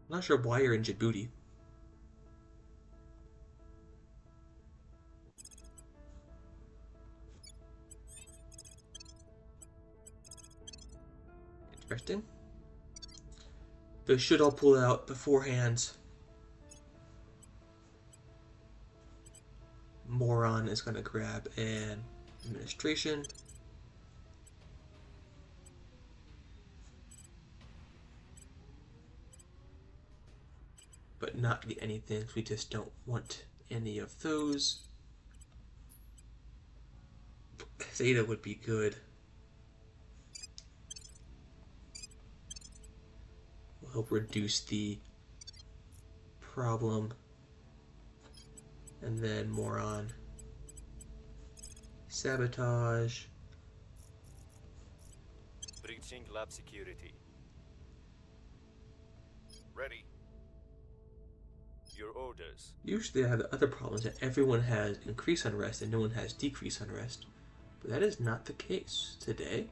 I'm not sure why you're in Djibouti. Interesting. They should all pull out beforehand. Moron is going to grab an administration. But not get anything, we just don't want any of those. Zeta would be good. Will help reduce the problem. And then Moron. Sabotage. Breaching lab security. Ready. Your orders. Usually I have the other problems that everyone has increased unrest and no one has decreased unrest. But that is not the case today.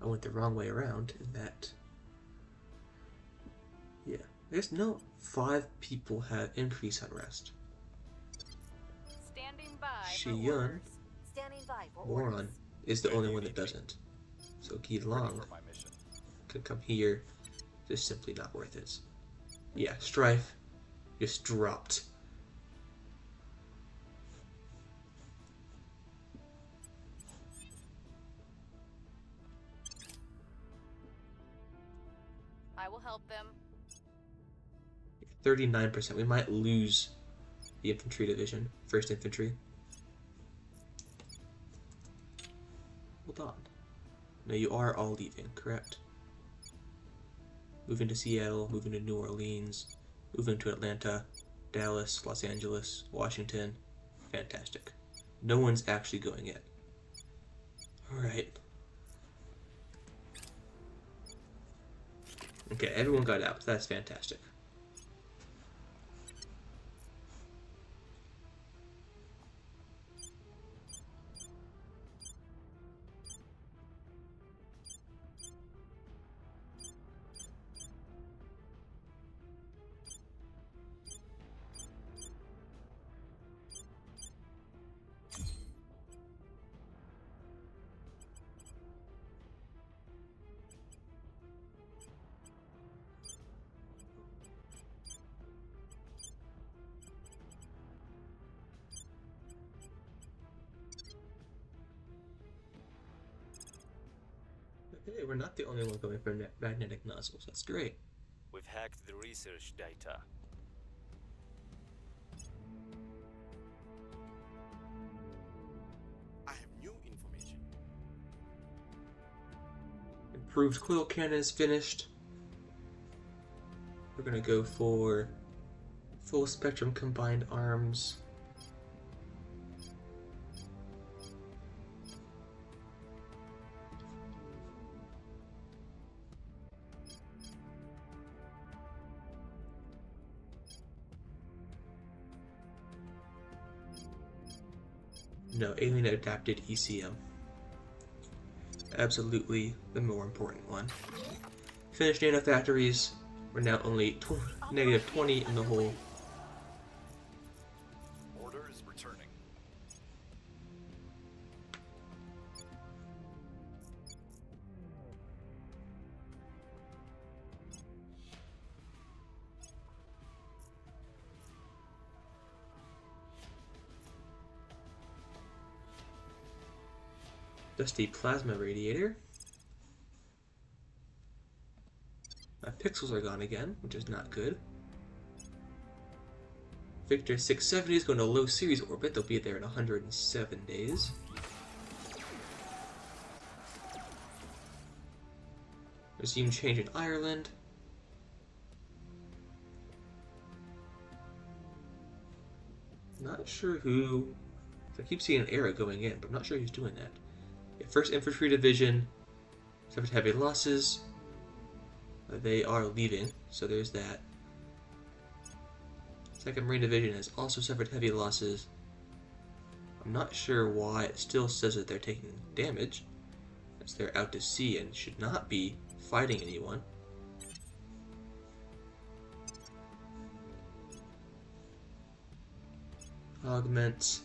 I went the wrong way around in that. Yeah. I guess no. 5 people have increased unrest. Standing by for Shiyun, orders. Standing by for Moron, orders. is the Where only do you one that need me? doesn't. So Ready Long for my mission. can come here. Just simply not worth it. Yeah, Strife just dropped. I will help them. 39%. We might lose the infantry division. 1st Infantry. Hold on. No, you are all leaving, correct? Moving to Seattle, moving to New Orleans, moving to Atlanta, Dallas, Los Angeles, Washington. Fantastic. No one's actually going yet. Alright. Okay, everyone got out. That's fantastic. we're not the only one going for magnetic nozzles. That's great. We've hacked the research data. I have new information. Improved coil cannons finished. We're gonna go for full spectrum combined arms. No, alien adapted ECM. Absolutely the more important one. Finished nano factories. We're now only negative 20 in the hole. Order is returning. Dusty plasma radiator. My pixels are gone again, which is not good. Victor 670 is going to low series orbit. They'll be there in 107 days. Resume change in Ireland. Not sure who. I keep seeing an arrow going in, but I'm not sure who's doing that. First Infantry Division suffered heavy losses. They are leaving, so there's that. Second Marine Division has also suffered heavy losses. I'm not sure why it still says that they're taking damage, as they're out to sea and should not be fighting anyone. Augment.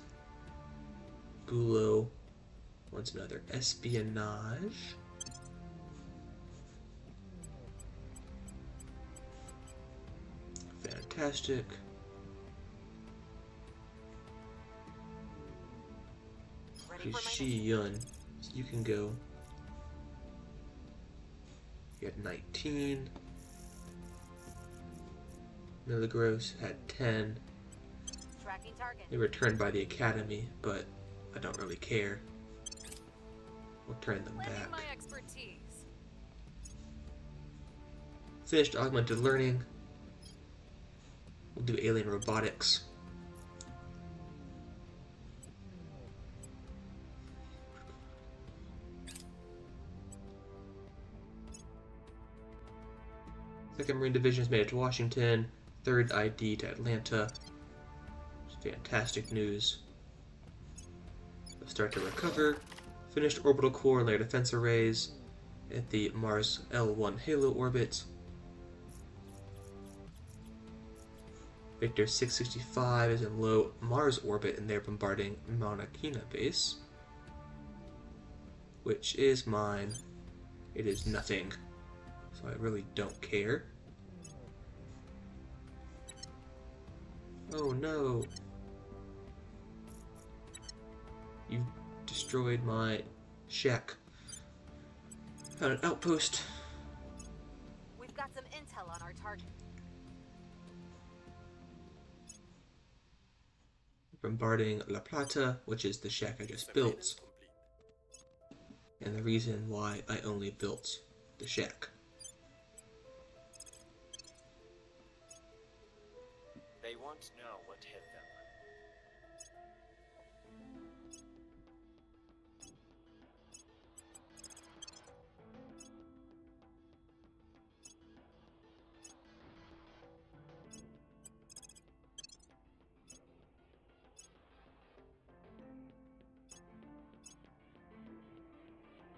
Gulo wants another espionage. Fantastic. Shi Yun, you can go. You had 19. Milligros had 10. Tracking target. They were turned by the Academy, but I don't really care. We'll turn them Lending back. my expertise. Finished augmented learning. We'll do alien robotics. Second Marine Division is made it to Washington. Third ID to Atlanta. Fantastic news. They'll start to recover. Finished orbital core and layer defense arrays at the Mars L1 Halo orbit. Victor 665 is in low Mars orbit and they're bombarding Mauna Kea base. Which is mine. It is nothing. So I really don't care. Oh no. You destroyed my shack. Found an outpost. We've got some intel on our target. Bombarding La Plata, which is the shack I just built. Surveillance complete. And the reason why I only built the shack. They won't know what hit them.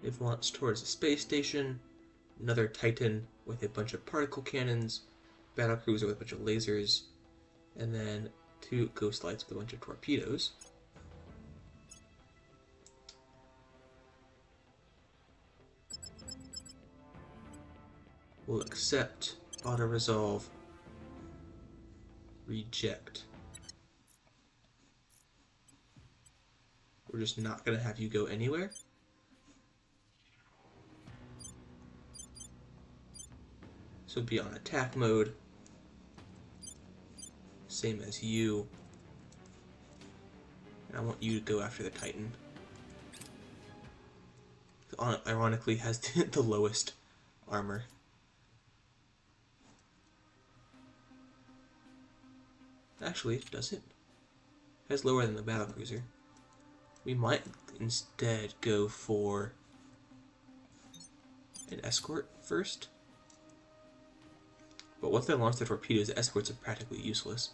They've launched towards the space station. Another Titan with a bunch of particle cannons. Battlecruiser with a bunch of lasers. And then 2 Ghost Lights with a bunch of torpedoes. We'll accept, auto-resolve, reject. We're just not going to have you go anywhere. So be on attack mode. Same as you. And I want you to go after the Titan. Ironically has the lowest armor. Actually, does it? It has lower than the battlecruiser. We might instead go for an escort first. But once they launch their torpedoes, the escorts are practically useless.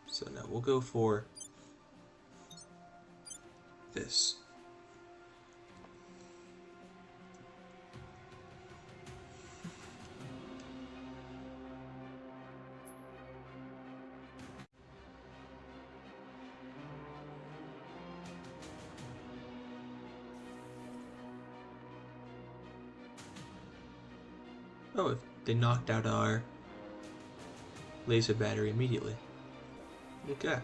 So now we'll go for this. Oh, they knocked out our laser battery immediately. Okay.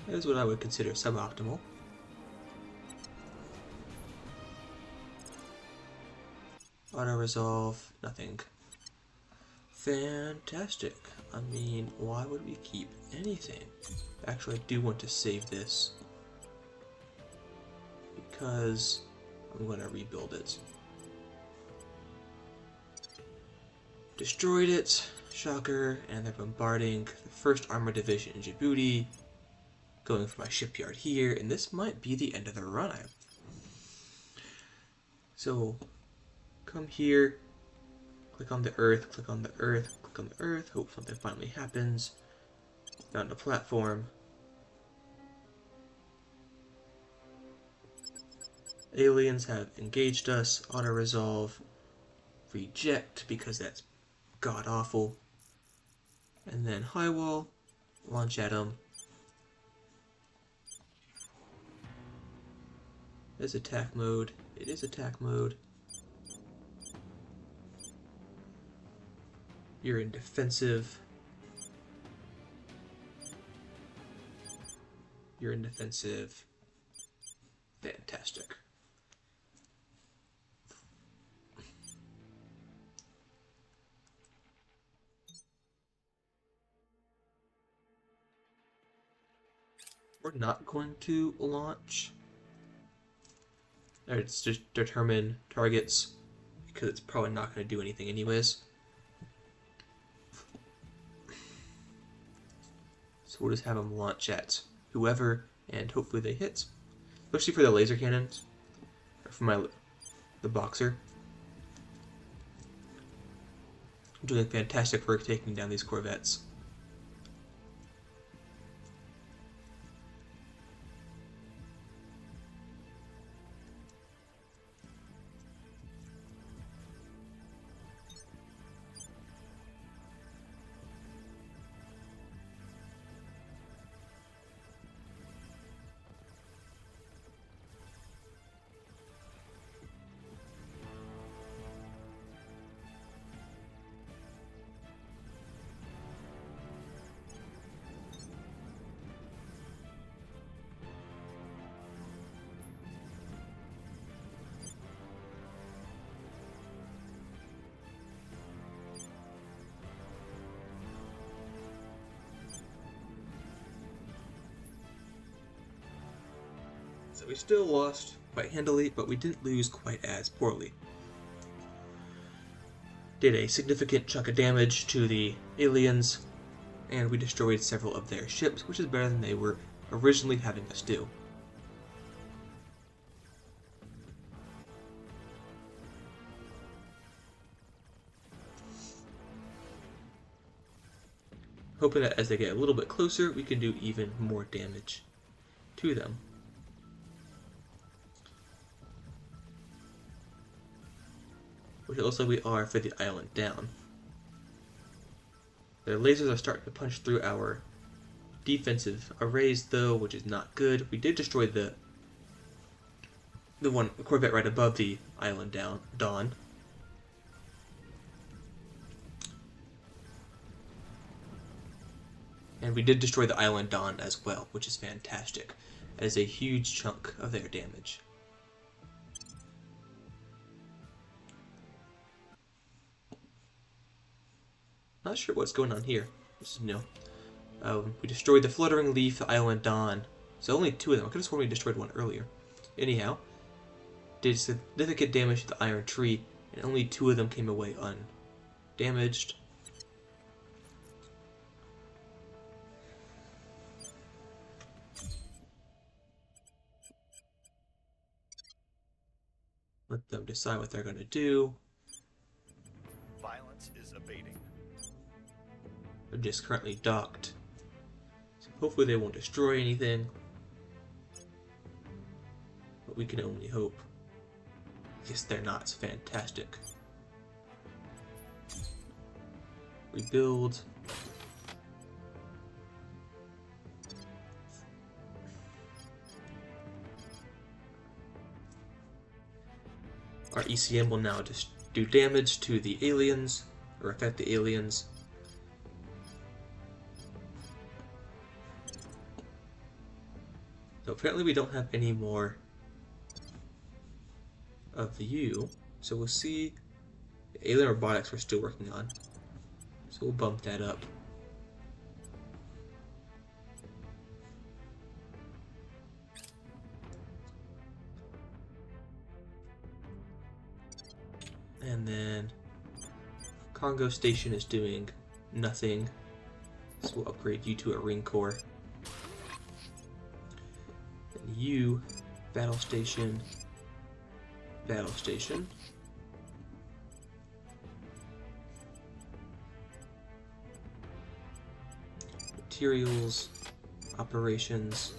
That is what I would consider suboptimal. Auto-resolve, nothing. Fantastic. I mean, why would we keep anything? Actually, I do want to save this because I'm going to rebuild it. Destroyed it, shocker, and they're bombarding the 1st Armored Division in Djibouti, going for my shipyard here, and this might be the end of the run. So, come here, click on the Earth, click on the Earth, click on the Earth, hope something finally happens. Found a platform. Aliens have engaged us, auto-resolve, reject because that's god-awful, and then high wall, launch at them. Is attack mode. It is attack mode. You're in defensive. You're in defensive. Fantastic. We're not going to launch. It's just determine targets because it's probably not going to do anything anyways. So we'll just have them launch at whoever and hopefully they hit. Especially for the laser cannons. Or for the boxer. I'm doing fantastic work taking down these corvettes. So we still lost quite handily, but we didn't lose quite as poorly. Did a significant chunk of damage to the aliens, and we destroyed several of their ships, which is better than they were originally having us do. Hoping that as they get a little bit closer, we can do even more damage to them. Which it looks like we are for the island down. Their lasers are starting to punch through our defensive arrays though, which is not good. We did destroy the Corvette right above the island Dawn. And we did destroy the Island Dawn as well, which is fantastic. That is a huge chunk of their damage. Not sure what's going on here. This is new. We destroyed the Fluttering Leaf, the Island Dawn. So only 2 of them. I could have sworn we destroyed one earlier. Anyhow, did significant damage to the Iron Tree, and only 2 of them came away undamaged. Let them decide what they're going to do. Violence is abating. They're just currently docked. So hopefully they won't destroy anything. But we can only hope. Yes, they're not. It's fantastic. Rebuild. Our ECM will now just do damage to the aliens, or affect the aliens. So apparently we don't have any more of you, so we'll see. The alien robotics we're still working on, so we'll bump that up. And then Congo Station is doing nothing, so we'll upgrade you to a ring core. And you, Battle Station, Battle Station. Materials, Operations,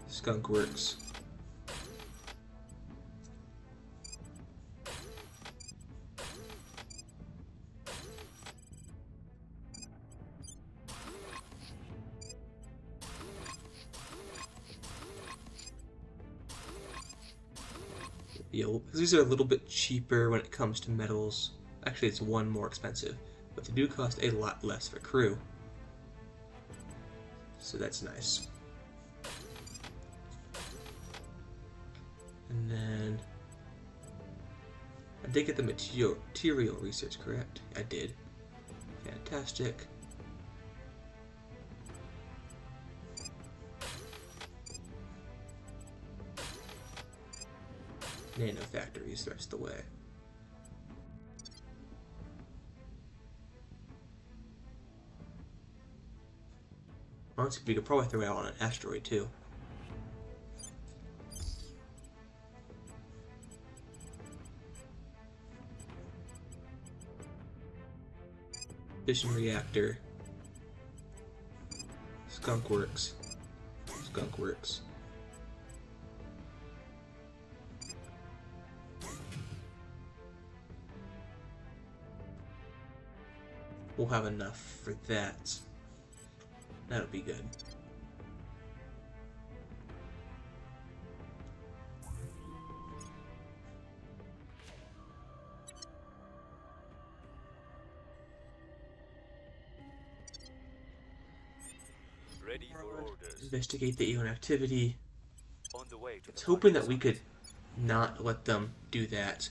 Skunk Works. Because these are a little bit cheaper when it comes to metals. Actually, it's 1 more expensive, but they do cost a lot less for crew. So that's nice. And then I did get the material research, correct? I did. Fantastic. Nano factories the rest of the way. Honestly, we could probably throw it out on an asteroid too. Fission reactor. Skunk Works. Skunk Works. We'll have enough for that. That'll be good. Ready for orders. Investigate the alien activity. On the way to It's the hoping that target we site. could not let them do that.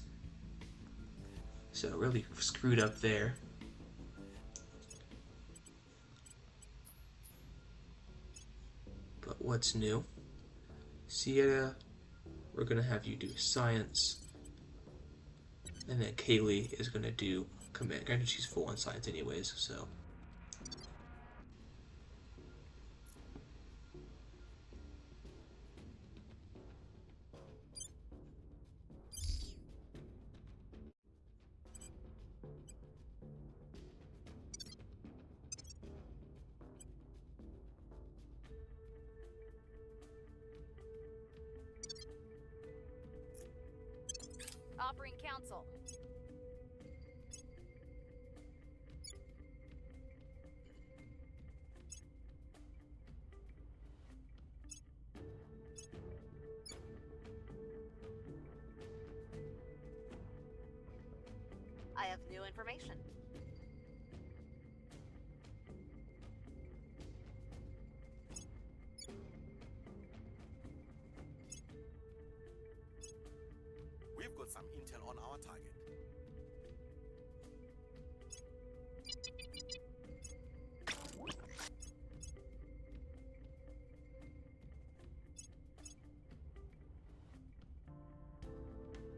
So really screwed up there. But what's new? Sierra, we're gonna have you do science. And then Kaylee is gonna do command. Granted, she's full on science anyways, so. Offering counsel. I have new information. got some intel on our target.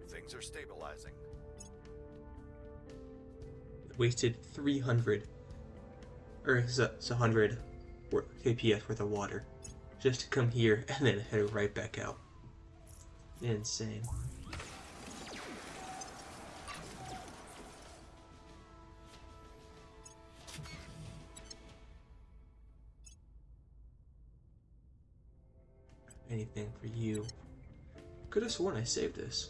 Things are stabilizing. Wasted 300, or it's 100 kps worth of water just to come here and then head right back out. Insane. Anything for you? Could have sworn I saved this.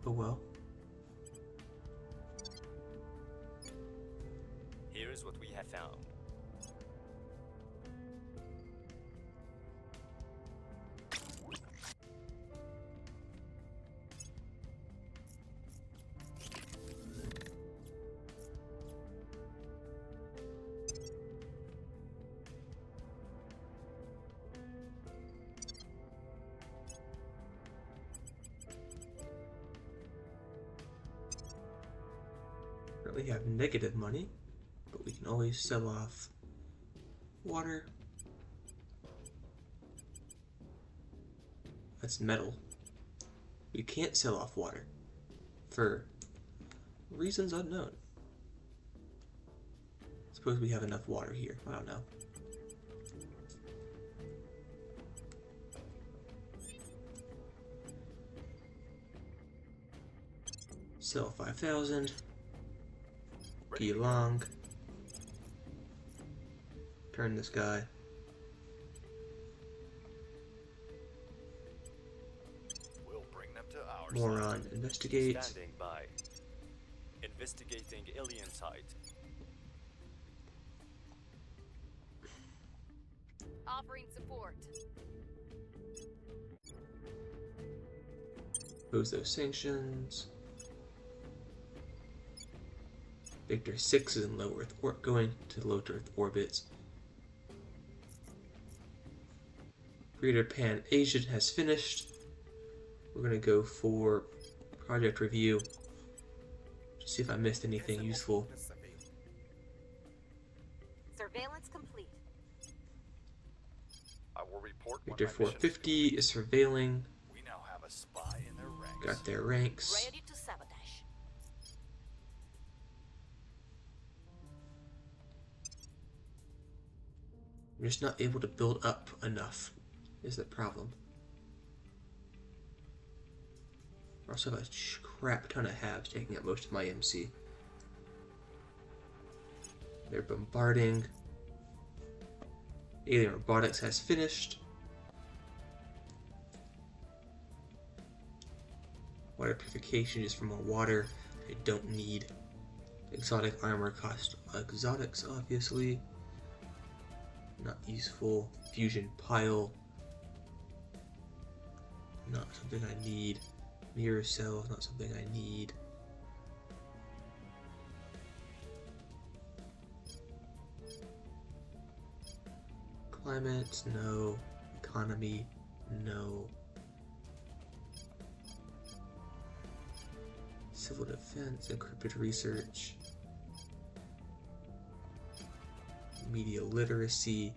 Oh well. Here is what we have found. Currently have negative money, but we can always sell off water. That's metal. We can't sell off water for reasons unknown. Suppose we have enough water here. I don't know. Sell 5,000. Long. Turn this guy. We'll bring them to our Moron. side. Investigate. Standing by. Investigating alien site. Offering support. Oppose those sanctions. Victor 6 is in low Earth going to low Earth orbits. Greater Pan Asian has finished. We're gonna go for project review to see if I missed anything useful. Surveillance complete. I will report when Victor my mission 450 is surveilling. We now have a spy in their ranks. Got their ranks. Ready to sabotage. I'm just not able to build up enough, is the problem. I also have a crap ton of halves taking up most of my MC. They're bombarding. Alien robotics has finished. Water purification is for more water. I don't need. Exotic armor cost exotics, obviously. Not useful. Fusion pile. Not something I need. Mirror cell, not something I need. Climate, no. Economy, no. Civil defense, encrypted research. Media literacy.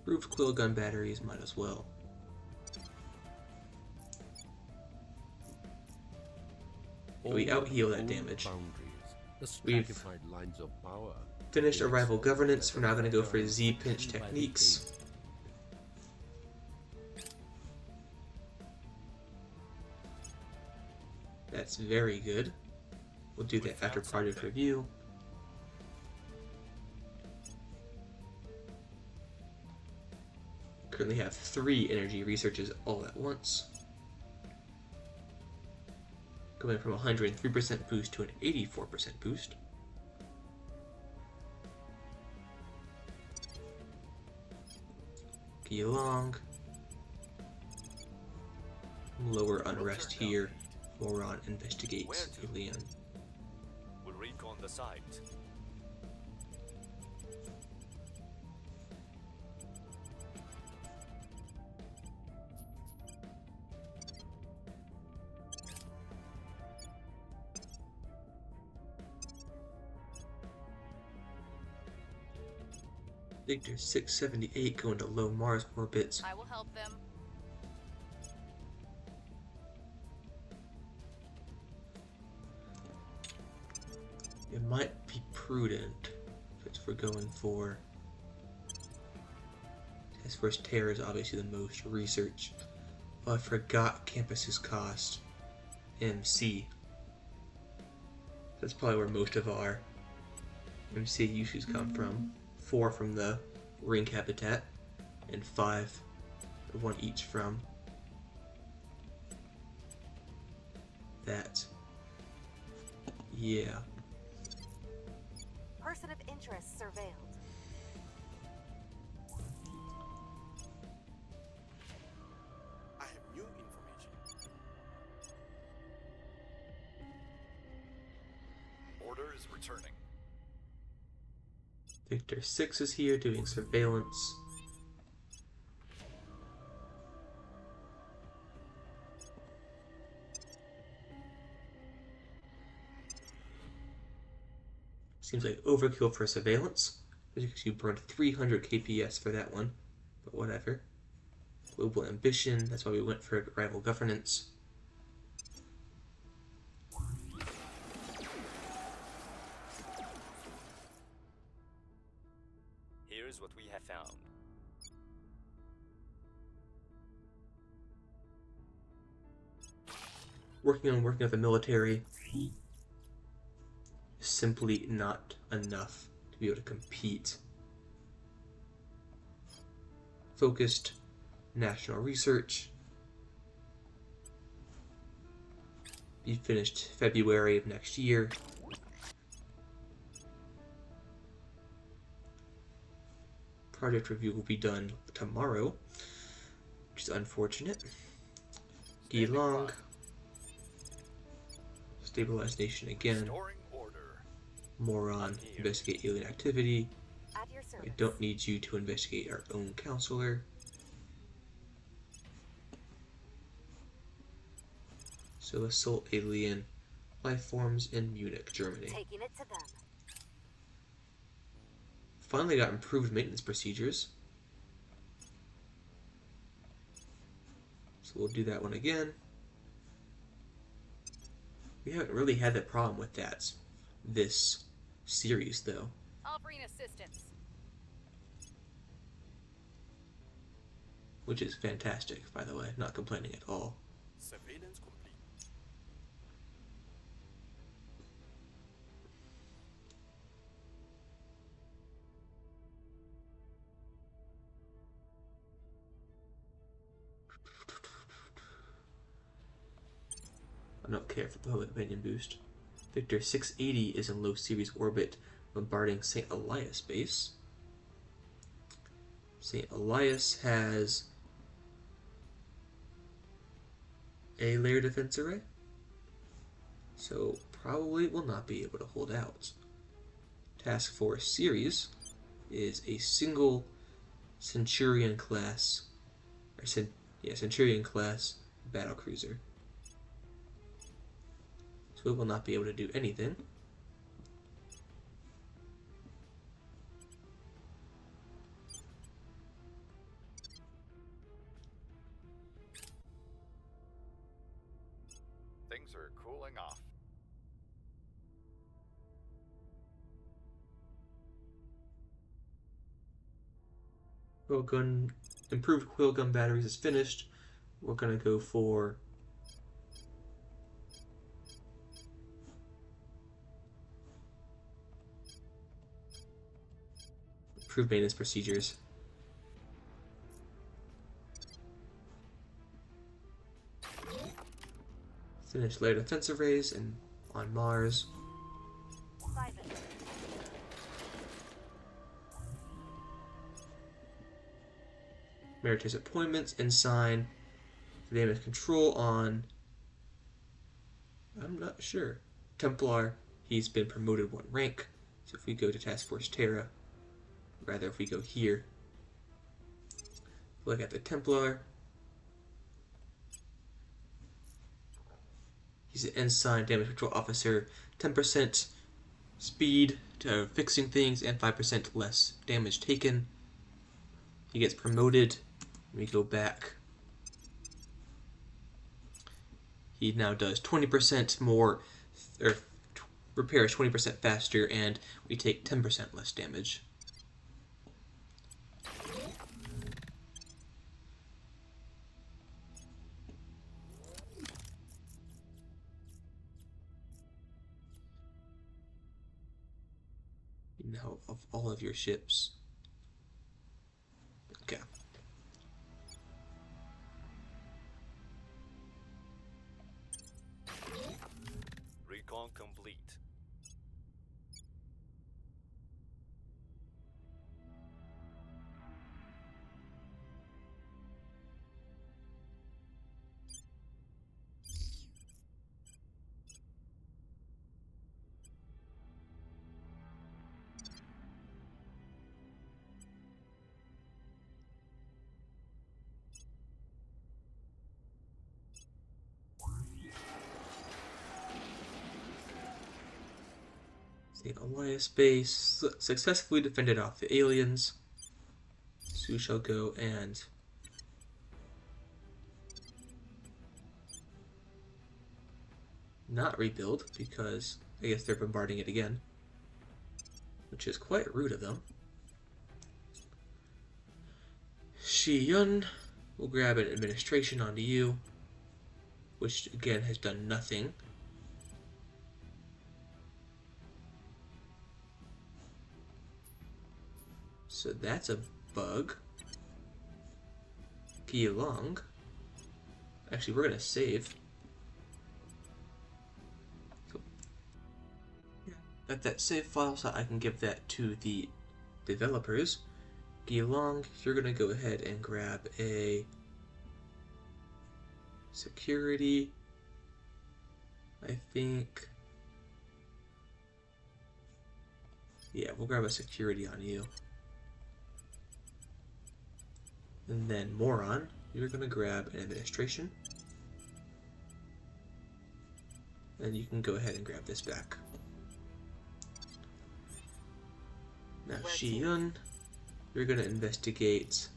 Improved quill gun batteries, might as well. We out-heal that damage. We've lines of power. finished arrival governance. We're now going to go for Z-pinch techniques. That's very good. We'll do that after project review. Currently have 3 energy researches all at once. Going from 103% boost to an 84% boost. Long. Lower unrest here. Moron investigates alien. We'll recon the site. Victor 678 going to low Mars orbit. I will help them. It might be prudent if we're going for. As first, Terra is obviously the most research. Oh, I forgot campuses cost MC. That's probably where most of our MC uses come from. 4 from the ring habitat, and 5, 1 each from that. Yeah. Person of interest surveilled. I have new information. Order is returning. Victor 6 is here doing surveillance. Seems like overkill for surveillance, because you burned 300 KPS for that one, but whatever. Global ambition, that's why we went for rival governance. Here's what we have found. Working with the military is simply not enough to be able to compete. Focused national research. Be finished February of next year. Project review will be done tomorrow, which is unfortunate. Long. Stabilize nation again. Restoring order. Moron. Investigate alien activity. At your service. I don't need you to investigate our own counselor. So assault alien life forms in Munich, Germany. Taking it to them. Finally got improved maintenance procedures. So we'll do that one again. We haven't really had that problem with that this series, though. Offering assistance. Which is fantastic, by the way. Not complaining at all. Surveillance complete. I don't care for the public opinion boost. Victor 680 is in low series orbit, bombarding St. Elias base. St. Elias has a layer defense array, so probably will not be able to hold out. Task Force series is a single Centurion class, Centurion class battlecruiser. So it will not be able to do anything. Things are cooling off. Improved coilgun batteries is finished. We're gonna go for improved maintenance procedures. Finish layer defense arrays and on Mars. Private. Meritorious appointments, Ensign, damage control on, I'm not sure. Templar, he's been promoted 1 rank. So if we go to Task Force Terra, rather if we go here, look at the Templar. He's an Ensign, damage control officer, 10% speed to fixing things, and 5% less damage taken. He gets promoted. We go back. He now does 20% more, or repairs 20% faster, and we take 10% less damage. Now, of all of your ships. Okay. Recon complete. The Elias base successfully defended off the aliens. So we shall go and not rebuild, because I guess they're bombarding it again, which is quite rude of them. Shi Yun will grab an administration onto you, which again has done nothing. So that's a bug. Long. Actually, we're gonna save. Cool. Got that save file, so I can give that to the developers. Long, you're gonna go ahead and grab a security. I think. Yeah, we'll grab a security on you. And then Moron, you're going to grab an administration. And you can go ahead and grab this back. Now Shi Yun, you're going to investigate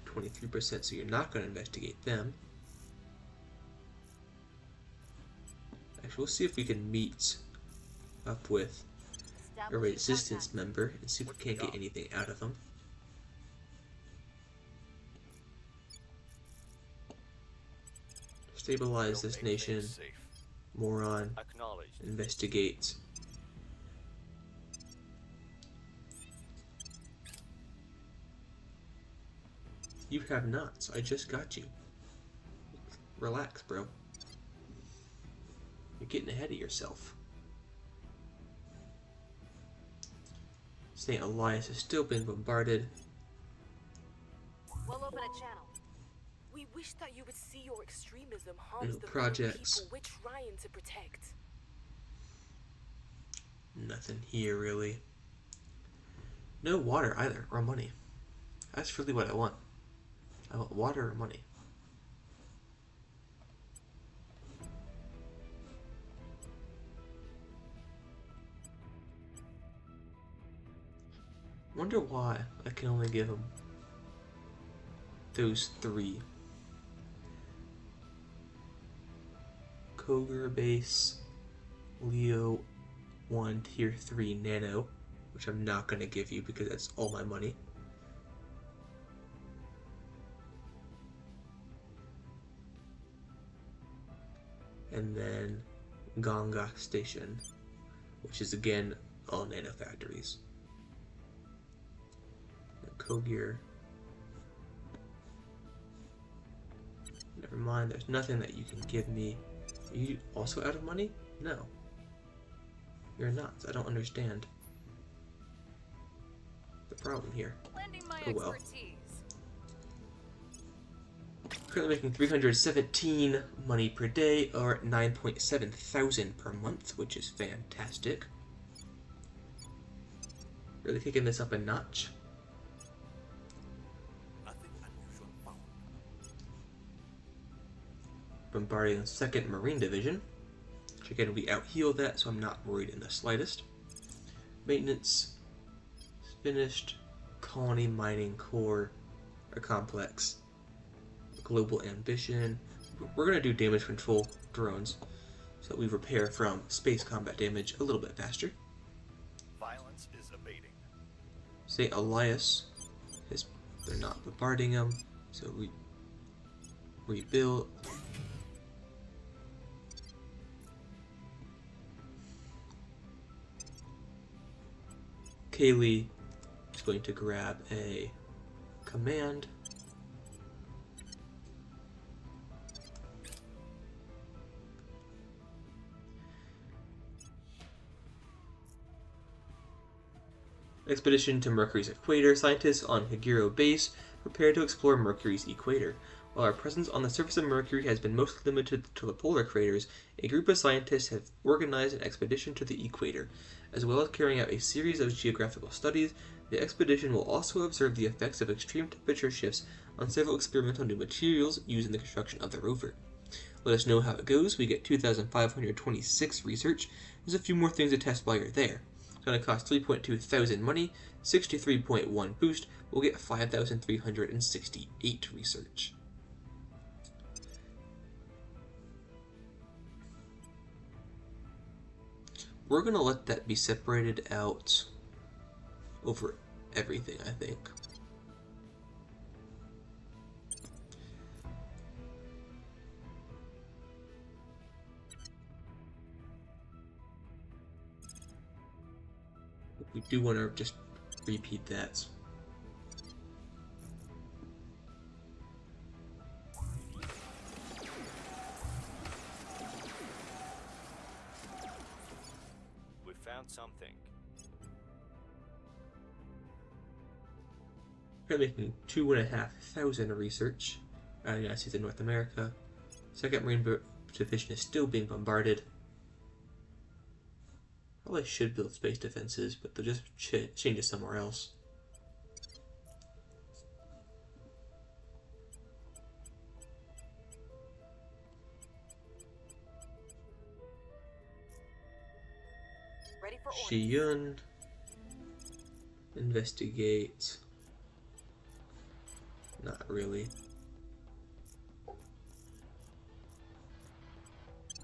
23%, so you're not going to investigate them. Actually, we'll see if we can meet up with a resistance member and see if we can't get anything out of them. Stabilize this nation. Moron. Acknowledged. Investigate. You have not, so I just got you. Relax, bro. You're getting ahead of yourself. St. Elias is still being bombarded. We'll open a channel. We wish that you would see your extremism harms New the very projects. people we're trying to protect. Nothing here, really. No water either, or money. That's really what I want. I want water or money. Wonder why I can only give them those 3. Koger base, Leo 1 tier 3 nano, which I'm not going to give you because that's all my money. And then Gongak Station, which is again all nano factories. Kogir. Never mind, there's nothing that you can give me. Are you also out of money? No. You're not. I don't understand. problem here. Lending my Oh well. expertise. Currently making 317 money per day, or 9.7 thousand per month, which is fantastic. Really kicking this up a notch. Nothing unusual found. Bombarding 2nd Marine Division. Which again, we out-heal that, so I'm not worried in the slightest. Maintenance is finished. Colony Mining Core, or Complex. Global Ambition. We're going to do damage control drones, so we repair from space combat damage a little bit faster. Violence is abating. St. Elias, they're not bombarding them, so rebuild. Kaylee is going to grab a command. Expedition to Mercury's equator. Scientists on Higuro Base prepare to explore Mercury's equator. While our presence on the surface of Mercury has been mostly limited to the polar craters, a group of scientists have organized an expedition to the equator. As well as carrying out a series of geographical studies, the expedition will also observe the effects of extreme temperature shifts on several experimental new materials used in the construction of the rover. Let us know how it goes. We get 2,526 research. There's a few more things to test while you're there. It's going to cost 3.2 thousand money, 63.1 boost. We'll get 5,368 research. We're going to let that be separated out over everything, I think. We do want to just repeat that. We found something. We're making 2,500 research out of the United States and North America. 2nd Marine Division is still being bombarded. Probably should build space defenses, but they'll just change it somewhere else. Ready for orders. Shiyun. Investigate. Not really.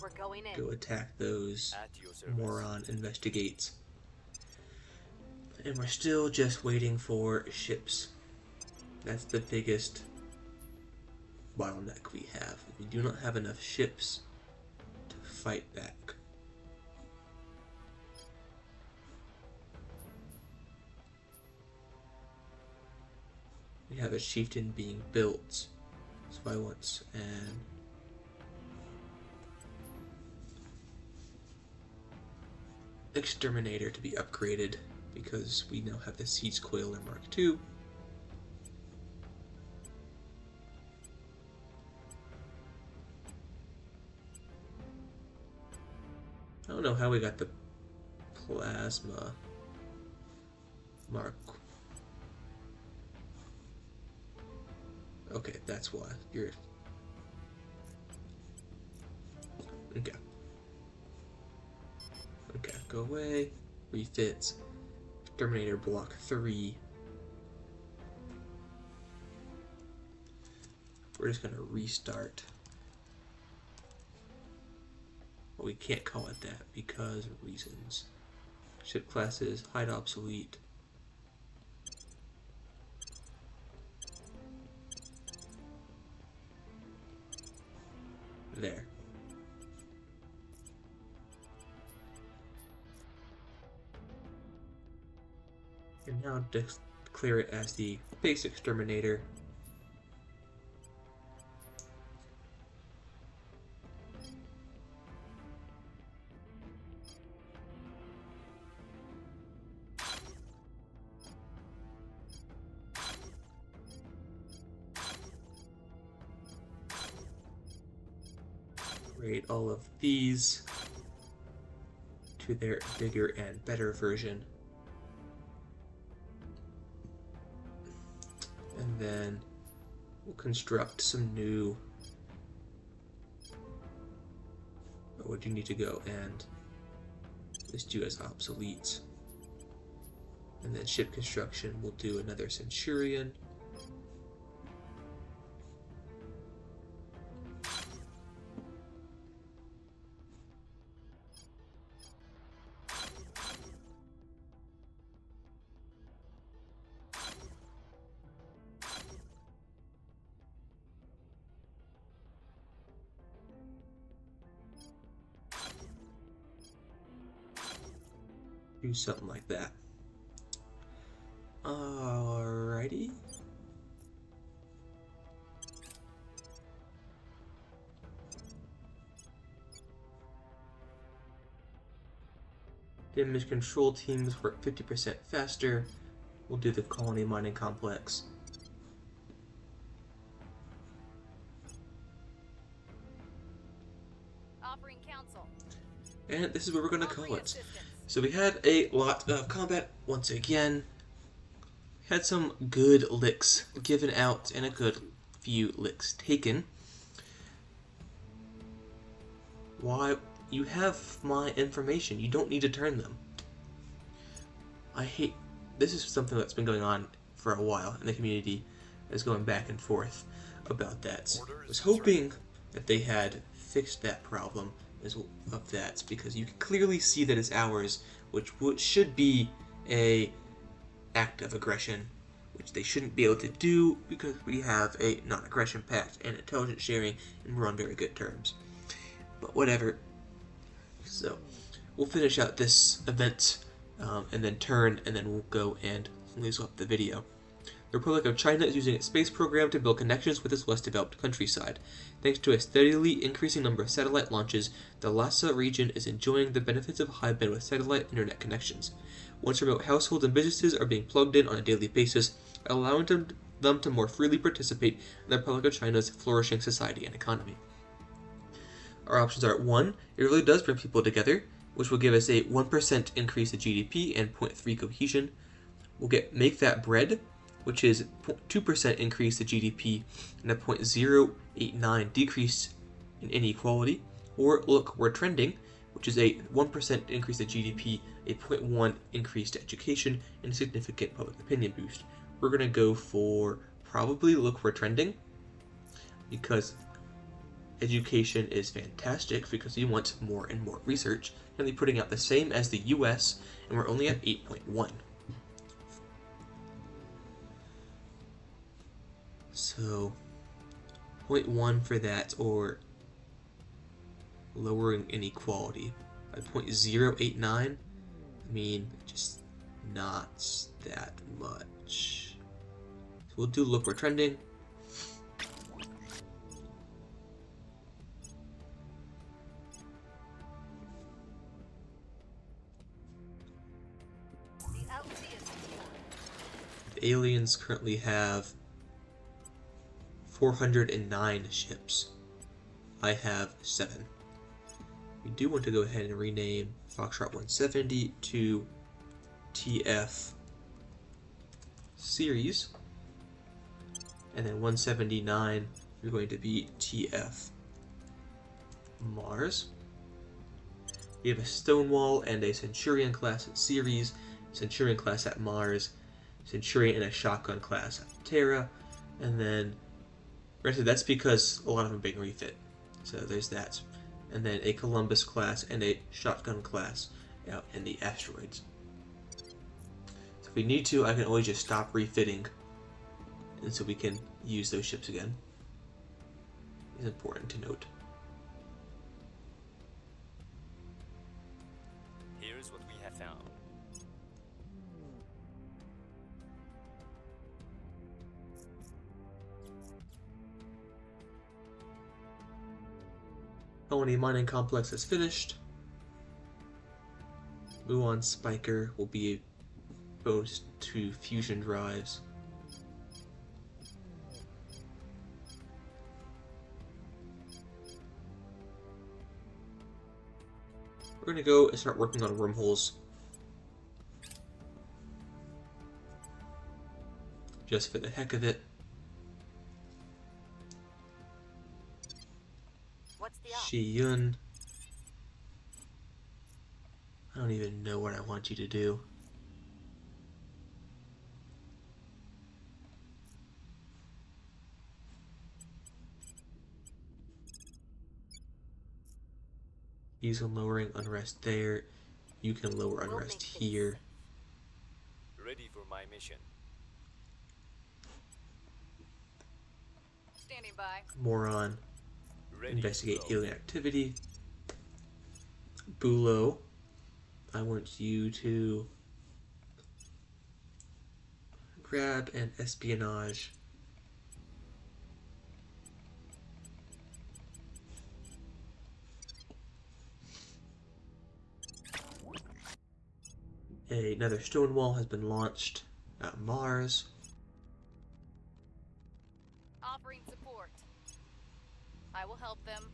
We're going in. Go attack those. At your service. Moron investigates. And we're still just waiting for ships. That's the biggest bottleneck we have. We do not have enough ships to fight back. We have a chieftain being built. So I want an exterminator to be upgraded because we now have the Siege Coiler Mark II. I don't know how we got the Plasma Mark. Okay, that's why. You're... Okay. Okay, go away. Refits. Terminator Block 3. We're just gonna restart. Well, we can't call it that because of reasons. Ship classes, hide obsolete. There. And now declare it as the base exterminator. upgrade all of these to their bigger and better version. And then we'll construct some new... Or would you need to go and list you as obsolete? And then ship construction, we'll do another Centurion. Do something like that. Alrighty. Damage control teams work 50% faster. We'll do the colony mining complex. Offering counsel. And this is where we're going to call Offering it. assistance. So we had a lot of combat once again. Had some good licks given out and a good few licks taken. Why? You have my information. You don't need to turn them. I hate... This is something that's been going on for a while, and the community is going back and forth about that. I was hoping that they had fixed that problem of that, because you can clearly see that it's ours, which should be a act of aggression, which they shouldn't be able to do because we have a non-aggression pact and intelligence sharing, and we're on very good terms. But whatever. So we'll finish out this event and then turn, and then we'll go and close up the video. The Republic of China is using its space program to build connections with its less developed countryside. Thanks to a steadily increasing number of satellite launches, the Lhasa region is enjoying the benefits of high bandwidth satellite internet connections. Once remote households and businesses are being plugged in on a daily basis, allowing them to more freely participate in the Republic of China's flourishing society and economy. Our options are 1. It really does bring people together, which will give us a 1% increase in GDP and 0.3 cohesion. We'll get Make That Bread, which is 2% increase to GDP and a 0.089 decrease in inequality. Or Look, We're Trending, which is a 1% increase to GDP, a 0.1 increase to education, and a significant public opinion boost. We're going to go for probably Look, We're Trending, because education is fantastic, because we want more and more research, and they're putting out the same as the US, and we're only at 8.1. So 0.1 for that, or lowering inequality by 0.089. I mean, just not that much. So we'll do Look, We're Trending. The LT is secure. The aliens currently have 409 ships. I have 7. We do want to go ahead and rename Foxtrot 170 to TF Series, and then 179 are going to be TF Mars. We have a Stonewall and a Centurion class at Ceres, Centurion class at Mars, Centurion and a Shotgun class at Terra, and then granted, that's because a lot of them are being refit, so there's that. And then a Columbus class and a Shotgun class out in the asteroids. So if we need to, I can always just stop refitting, and so we can use those ships again. It's important to note. Here's what we have found. Colony mining complex is finished. Muon Spiker will be exposed to fusion drives. We're gonna go and start working on wormholes. Just for the heck of it. What's the up? Shiyun. I don't even know what I want you to do. Use on lowering unrest there. You can lower We'll unrest make things here. Ready for my mission. Standing by. Moron. Ready Investigate to go. alien activity. Bulo. I want you to grab an espionage. Another stone wall has been launched at Mars. Offering support. I will help them.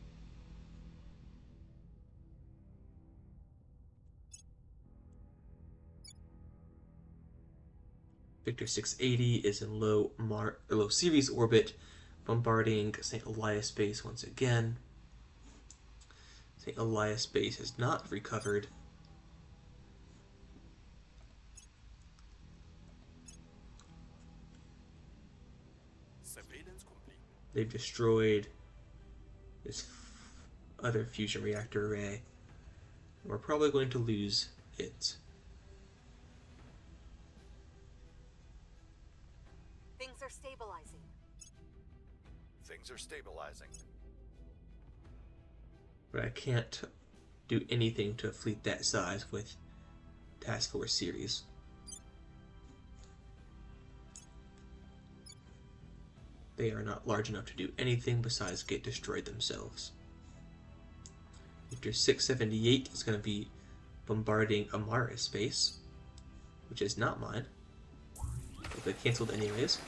Victor 680 is in low Ceres orbit, bombarding St. Elias base once again. St. Elias base has not recovered. Surveillance complete. They've destroyed this other fusion reactor array. We're probably going to lose it. Things are stabilizing. Things are stabilizing. But I can't do anything to a fleet that size with Task Force Series. They are not large enough to do anything besides get destroyed themselves. Victor 678 is going to be bombarding Amaris space, which is not mine. But they canceled anyways.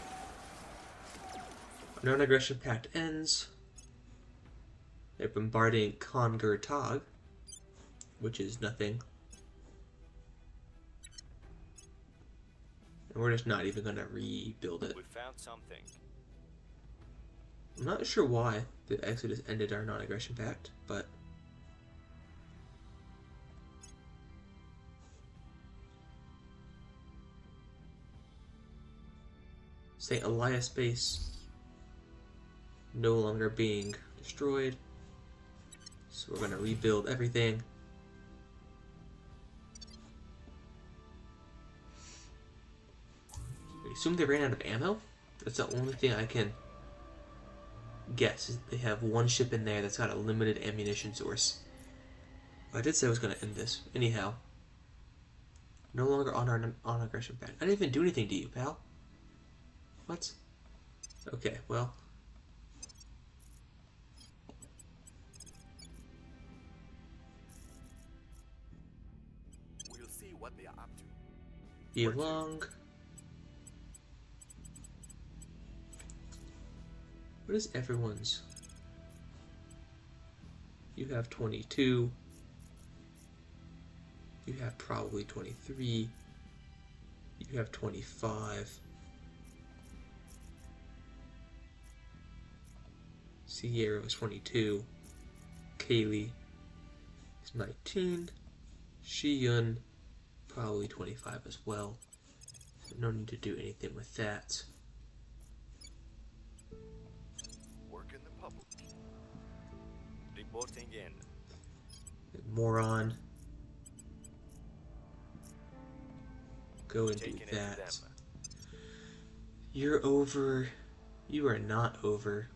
Our non-aggression pact ends. They're bombarding Conger Tog, which is nothing. And we're just not even going to rebuild it. We found something. I'm not sure why the Exodus ended our non-aggression pact, but St. Elias base no longer being destroyed, so we're going to rebuild everything. I assume they ran out of ammo? That's the only thing I can guess. Is they have one ship in there that's got a limited ammunition source. I did say I was going to end this. Anyhow, no longer on our non-aggression pact. I didn't even do anything to you, pal. What? Okay, well. We'll see what they are up to. Belong. What is everyone's? You have 22. You have probably 23. You have 25. Sierra is 22. Kaylee is 19. Shiyun, probably 25 as well. So no need to do anything with that. Work in the public. Reporting in. Moron. Go and do Taking it to that. them. You're over. You are not over.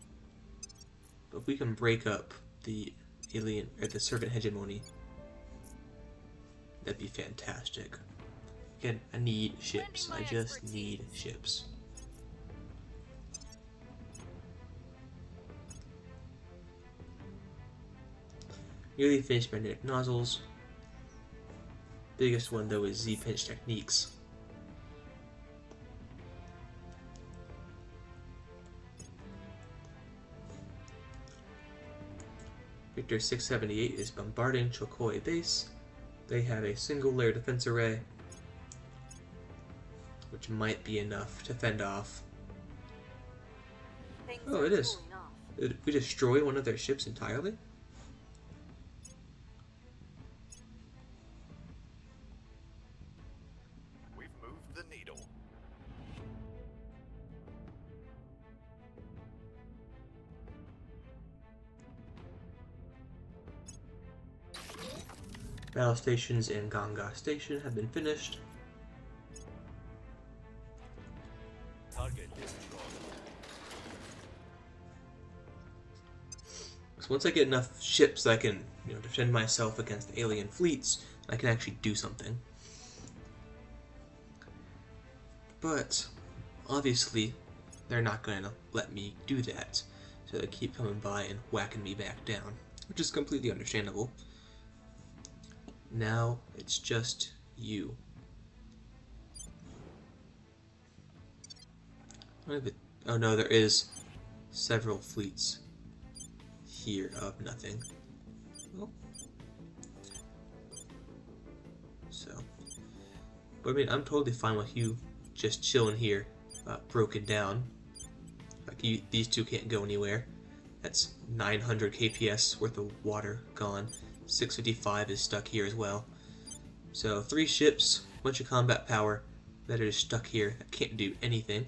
But we can break up the alien or the servant hegemony. That'd be fantastic. Again, I need ships. I just need ships. Nearly finished magnetic nozzles. Biggest one though is Z-pinch techniques. Victor 678 is bombarding Chokoi base. They have a single layer defense array, which might be enough to fend off. Things Oh, are it is. cooling off. Did we destroy one of their ships entirely? We've moved the needle. Battle stations in Ganga Station have been finished. Target destroyed. So once I get enough ships that I can, defend myself against alien fleets, I can actually do something. But obviously, they're not going to let me do that, so they keep coming by and whacking me back down, which is completely understandable. Now it's just you. Oh no, there is several fleets here of nothing. Well, so, but I mean, I'm totally fine with you just chilling here, broken down. Like these two can't go anywhere. That's 900 kps worth of water gone. 655 is stuck here as well. So 3 ships, bunch of combat power that are just stuck here that can't do anything.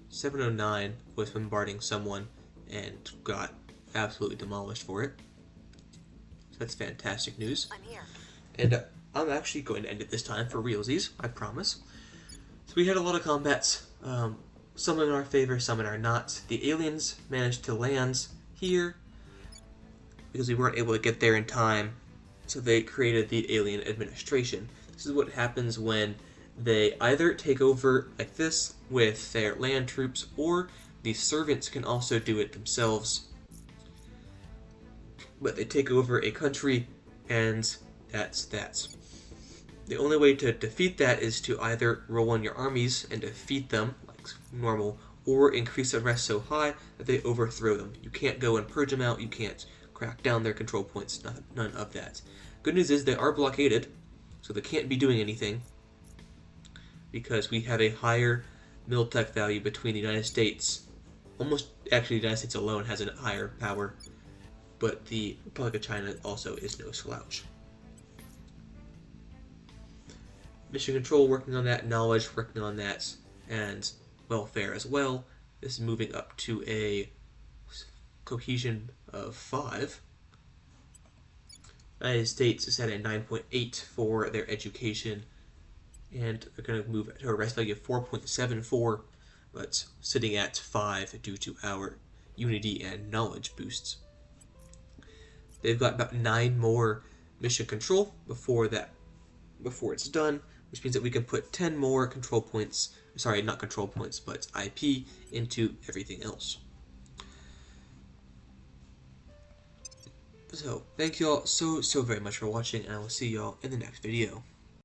709 was bombarding someone and got absolutely demolished for it. So that's fantastic news. I'm here. And I'm actually going to end it this time for realsies, I promise. So we had a lot of combats, some in our favor, some in our not. The aliens managed to land here because we weren't able to get there in time, so they created the alien administration. This is what happens when they either take over like this with their land troops, or the servants can also do it themselves. But they take over a country, and that's that. The only way to defeat that is to either roll on your armies and defeat them like normal, or increase unrest so high that they overthrow them. You can't go and purge them out, you can't crack down their control points, none of that. Good news is they are blockaded, so they can't be doing anything, because we have a higher mil-tech value between the United States. Almost, actually, the United States alone has a higher power, but the Republic of China also is no slouch. Mission Control working on that, Knowledge working on that, and Welfare as well. This is moving up to a cohesion of 5. The United States is at a 9.8 for their education, and they're going to move to a rest value of 4.74, but sitting at 5 due to our unity and knowledge boosts. They've got about 9 more mission control before it's done, which means that we can put 10 more control points, sorry, not control points, but IP into everything else. So, thank you all so very much for watching, and I will see you all in the next video.